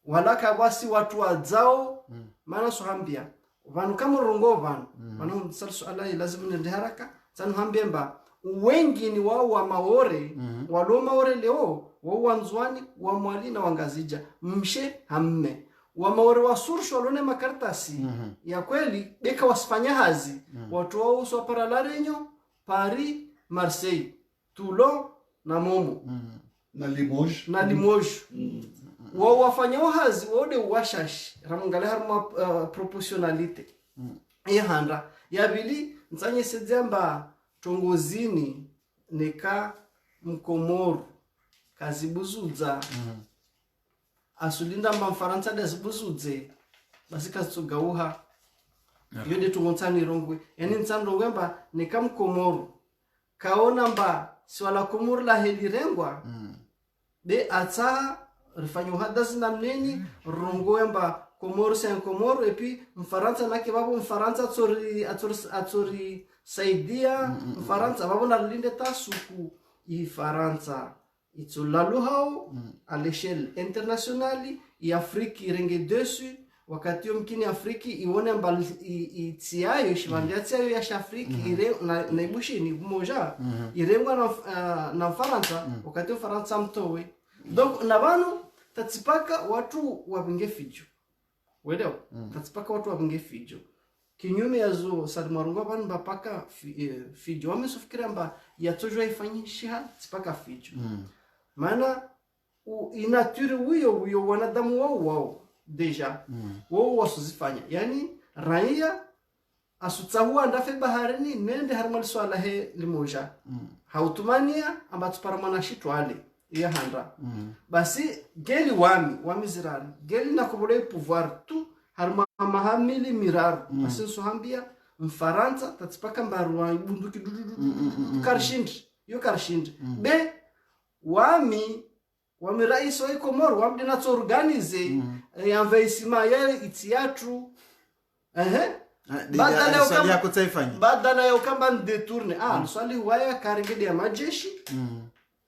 walaka wasi watu wazao maana sohambia vanu kama rongo vanu maana msalsu Allah lazima nende haraka sanu hambemba wengi ni wao wa maore walo maore leo wao wanzwani wa mwali na wangazija mshe hamme wa maore wa sursho walone makartasi ya kweli beka wasifanya hazi watu wao uswa paralarenyo Paris Marseille Toulon na Momo na Limoges wao wafanya hazi wode washash ramangale harma proportionalite handa ya bili nsanye sedzamba tongozini neka mkomoro kazibuzuza asulinda mfaransa dazibuzudze basi kasugauha yode tungotsani rongwe yani nsandongwe mba neka mkomoro kaona mba swala komoro la helirengwa be ata rifanyo hadazi na mneni rongo mba komoro c'est un komoro et puis mfaransa nake babo mfaransa atori saidia mfaransa babo narlinde tasuku ifaransa itulalu hao à l'échelle internationale i Afrique irenge dessus wakati mkini Afriki ione mbali itiayo shivandia tiayo ya Afriki ire na ibushi ni moja irengwa na Faransa wakati Faransa mtowe donc na bano tatipaka watu wabinge fijo wedo tatipaka watu wabinge fijo kinyume yazo sadmarunga bano bapaka fijo wamesofikira mba yatojwa ifanyisha tipaka fijo maana inature huyo wanadamu wao deja wao wasuzifanya yani raia asutahua ndafe baharini nende harmal swala he limoja hautumania ambato paramana shitwale ya handa basi geli wami zirani geli na kubole pouvoir tu harma mahamili mirar basi sohambia mfaransa tatipaka mbarwa bunduki karshindi be wami rais wa Komoro wamdina to organize envahissement ya itiatru swali yako taifanya badala ya kamba ndetourne swali waya karingede ya majeshi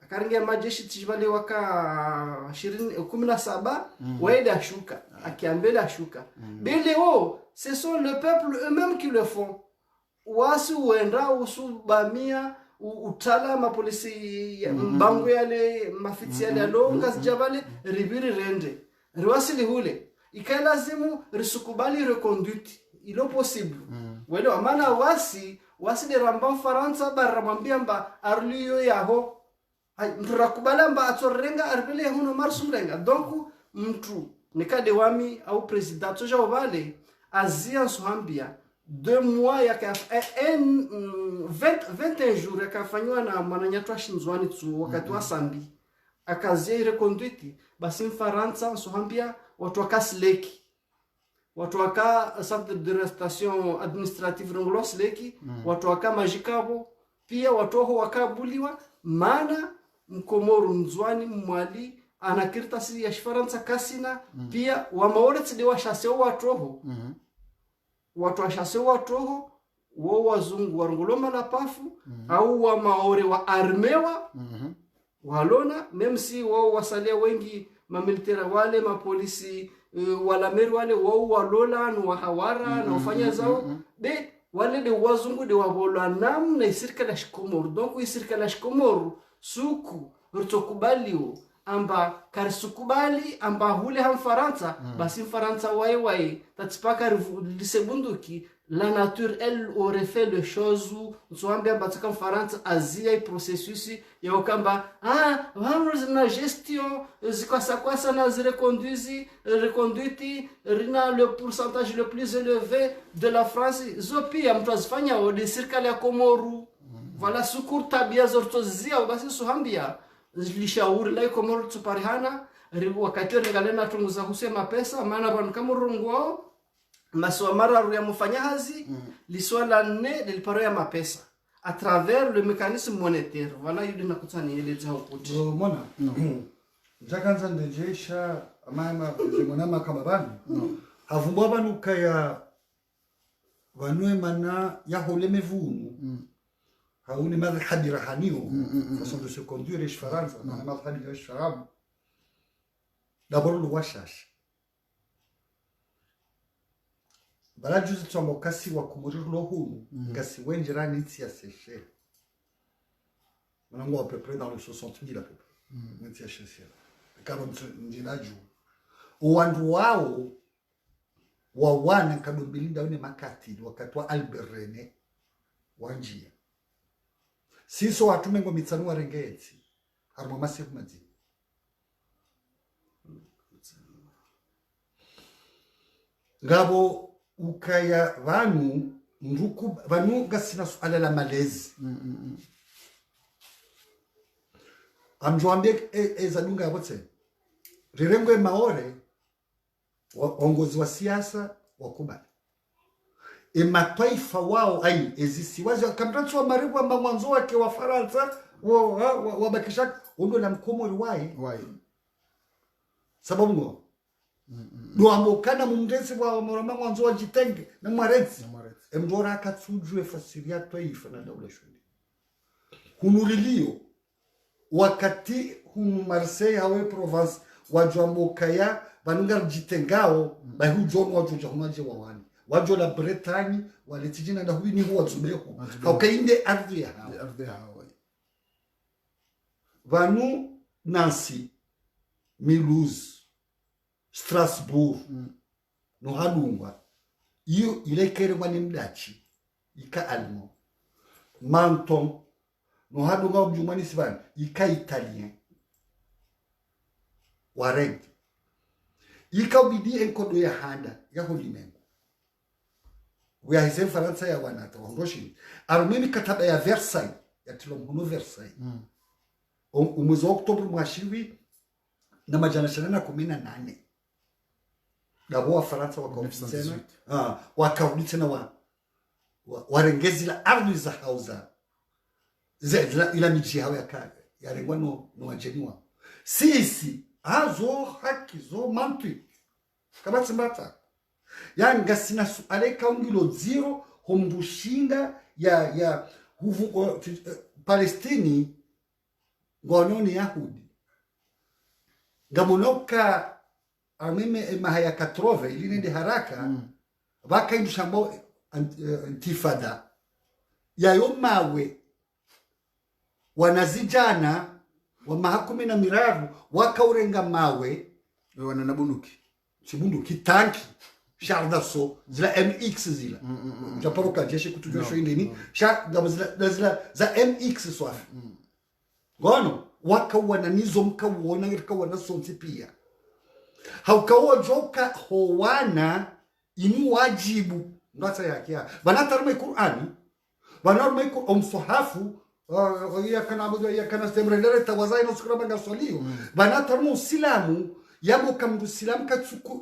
akaringia majeshi tishibali waka 17 waende ashuka akiambele ashuka bele ce sont le peuple eux-mêmes qui le font wasi uenda usubamia utala mapolisi mbango yale mafiti yale alonga sijabale ribiri rende riwasi lihule ikalazimu risukubali reconduite ilo possible wele amana wasi de ramba Faransa baramwambia mba arliyo yaho mturakubala mba atorenga arbele huno marsumrenga donc mtu nikade wami au president toja ovale azia sohambia 2 mois yaka 21 jours yakafanywa na mwananyatwa shinzwani tu wakati wa sambi akazia reconduite basi Faransa sohambia watu wakasleki watu waka centre de restation administrative ronglos leki watu waka majikabo pia watu ho wakabuliwa maana mkomoru nzwani mwali anakirta si ya Faransa kasina pia wa maoretsi de washase watu ho watu washase watu ho wo wazungu warongoloma na pafu au wa maore wa armewa walona memsi wao wasalia wengi mamilitera wale mapolisi wala meri wale wao walola na wahawara na ufanya zao de wale de wazungu de wabola nam na isirikala shikomoro donc isirikala shikomoro suku rutokubaliwo amba karisukubali amba hule ham Faransa basi Faransa wae tatipaka lisebunduki la nature elle aurait fait les choses nsoambia batika Faransa azia i processus ya okamba vamos na gestion zikasa na reconduite rina le pourcentage le plus élevé de la France zopia mtu azifanya ode serikali ya Komoru voilà sukur tabia zortozia basi sohambia lishauri la Komoru tuparihana wakati ringalena tunguza kusema pesa maana bwana Kamurungu wao maswamara ya mfanyahazi liswala ne liliparo ya mapesa à travers le mécanisme monétaire voilà yule nakutani ile zao kuti mona jakanza ndejesha amama zimonama kama bani havumbwa banu kaya vanwe mana ya holeme vunu hauni madhhabi rahaniyo façon de se conduire les Faransa na madhhabi ya sharab d'abord le washash bala juzi tsombo kasi wa kumurirlo hunu kasi wenjirani tsia séché manango à peu près dans les 60 000 à peu près tsia séché kama njinaju uwandu wao wa wana kadombilinda une makati wakati wa Albert René wanjia siso watumengo mitsanu warengezi harimo masiku mazi ngabo ukaya vanu nduku vanu gasina suala la malezi amjwambie ezadunga bote rirengwe maore ongozi wa siasa wakubali mataifa wao ai ezisiwazi kamtatu wa maribu amba mwanzo wake wa Faransa wabakisha ondo na mkomori wai sababu ngo do amokana mumdesi wa mama mwanzo wa jitenge na mwarenzi mdora akatsujwe fasiria taifa na daula shuli hunulilio wakati Marseille hawe Provence wajwa mokaya banungar jitengao bahu John wajwa hunaje wawani wajwa la Bretagne walitijina na huyu ni huwa zubeko haukainde ardhi hao vanu Nancy Mulhouse Strasbourg no hadungwa iyo ilekere wani mdachi ika allemand Menton no hadungwa objumani sibani ika italien wareng ika ubidi enkodo ya handa ya holimengo wea hizen Faransa ya wanata wangoshi arumeni kataba ya Versailles ya tilomhuno Versailles umwezi wa Oktober mwashiwi na majana 18 Gabo wa Faransa wakauditena wakauditena warengezi la ardhi za hauza ila miji hao ya rengwa no wajeniwa sisi azo haki zo mantwi kama tsimbata yani ngasina suale kaungilo zero hombushinga ya huvu Palestini ngononi Yahudi ngamunoka ameme mahaya katrove ili nende haraka waka indushambo intifada yayo mawe wanazijana wa mahakumi na miraru wakaurenga mawe wana nabunduki chibunduki tanki shardaso zila MX zila japaroka jeshe kutujua no, nini no. Zila za MX swafi gono wakawana nizo mkawana irikawana sonsi pia haukawa joka howana inu wajibu ndata yake ya banatarme Qur'ani banarme umsuhafu ya kana stemrendere tawazai no sukura ngasolio banatarme usilamu yabo kamdu silamu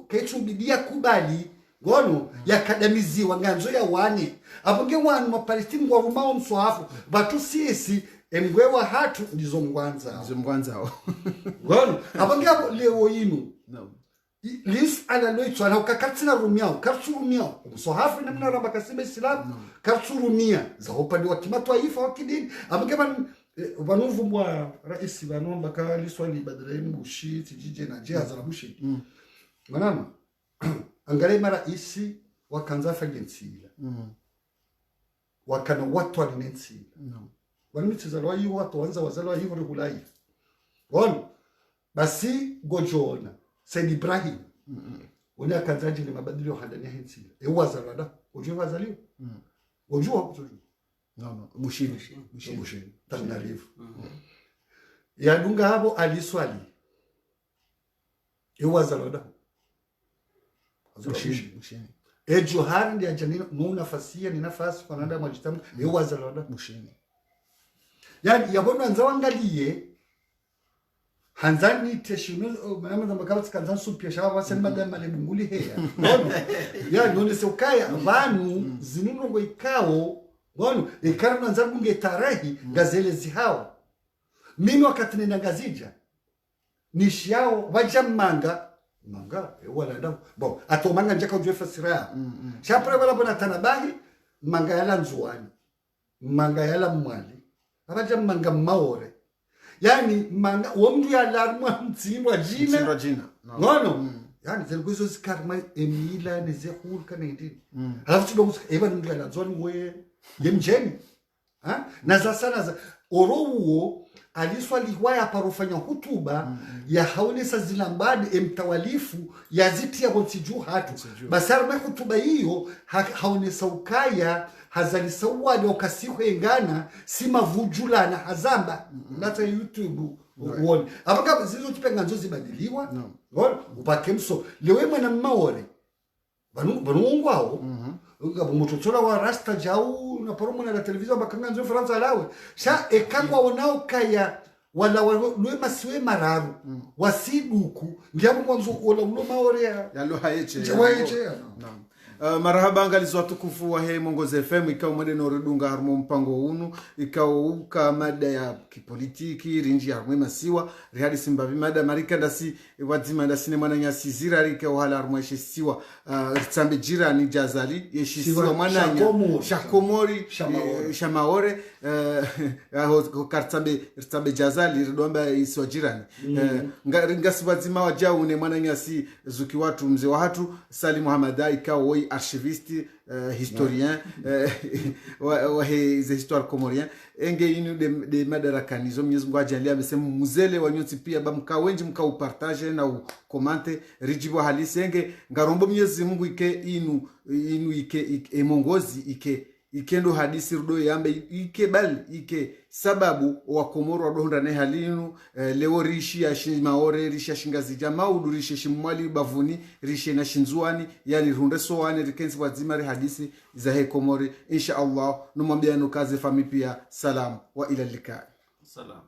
kachubidia kubali gono yakadamiziwa nganzo ya wane abonge wanu wa Palestina wa rumao msuhafu batu sisi emgwewa hatu ndizo mgwanza gono abonge leo inu no lis ala loitwa na ukakatina rumiao karsurumiao msohafu na mna ramba kasime islam karsurumia za upande wa kimataifa wa kidini amkema vanuvu mwa rais vanomba ka liswali badala mbushi tijije na jia za bushi manama angalia mara isi wakanza fagensila wakana watu walinensila wanimitsizalwa hiyo watu wanza wazalwa hiyo regulai won basi gojona Said Ibrahim wala kazaji ni mabadiliko handani hensila ewazalada ujue wazalio ujue no bushini tanarifu ya dunga hapo aliswali ewazalada bushini Johari ndi ajanino no nafasia ni nafasi kwa nanda majitamu ewazalada bushini yani yabona nzawangalie hanzani teshuno mama makabati kanzan supia shawa wasen madama le munguli heya ngono ya none se ukaya vanu zinuno ngo ikao ngono ikarna nzangu ngetarehi gazele zihao mimi wakati nina gazija nishiao wajamanga manga wala ndo bon atomanga njaka ujue fasira chapre wala bona tanabahi manga yala nzuani manga yala mwali abajamanga maore yani manga womdu ya larma mtsimwa jina ngono yani zelikuzo zikarma emila nezehul kanedi alafu tudomus eba ndu ya lazoni we yemjeni na za sana za orowo aliswali waya parofanya hutuba ya haonesa zilambade emtawalifu ya ziti ya bontiju hatu basarma hutuba hiyo haonesa ukaya hazali sawadi wakasihu engana sima vujula na hazamba nata YouTube uone abaka zizo tipenga nzo zibadiliwa ngona upake mso lewe mwana maore banu wao ngabo mutotora wa rasta jau na poromo na televizion bakanga nzo France alawe sha ekangwa onao kaya wala lwe masiwe mararu wasiduku ngiabo mwanzo ola ulo maore ya lo hayeche marhaba angalizo watukufu wa hei Mongoze FM ikao mwede noredunga harmo mpango unu ikao uka mada ya kipolitiki rinji harmo masiwa rihadi simbavi mada marika ndasi wadzima ndasi ne mwana nyasi zira rika wahala harmo yeshe siwa ritsambe jira ni jazali yeshe siwa mwana shakomori shamaore kartsambe jazali ridomba isiwa jirani ngasi wadzima wajau ne mwana nyasi zuki watu mze wa hatu Sali Muhammada ikao archiviste historien wa hizi histoire comorien enge inu de madarakanizo Mwenyezi Mungu ajalie amesema muzele wanyoti pia bamka wenji mka upartage na ukomante rijibu halisi enge ngarombo Mwenyezi Mungu ike inu ike emongozi ikendo hadisi rudo yambe ike bali ike sababu wa Komoro wadohonda ne halinu leo rishi ya maore rishi ya shingazi jamau rishi shimwali bavuni rishi na shinzuani yani runde soani rikensi wazima ri hadisi za he Komori insha Allah numwambia nukaze fami pia salam wa ila likai salam.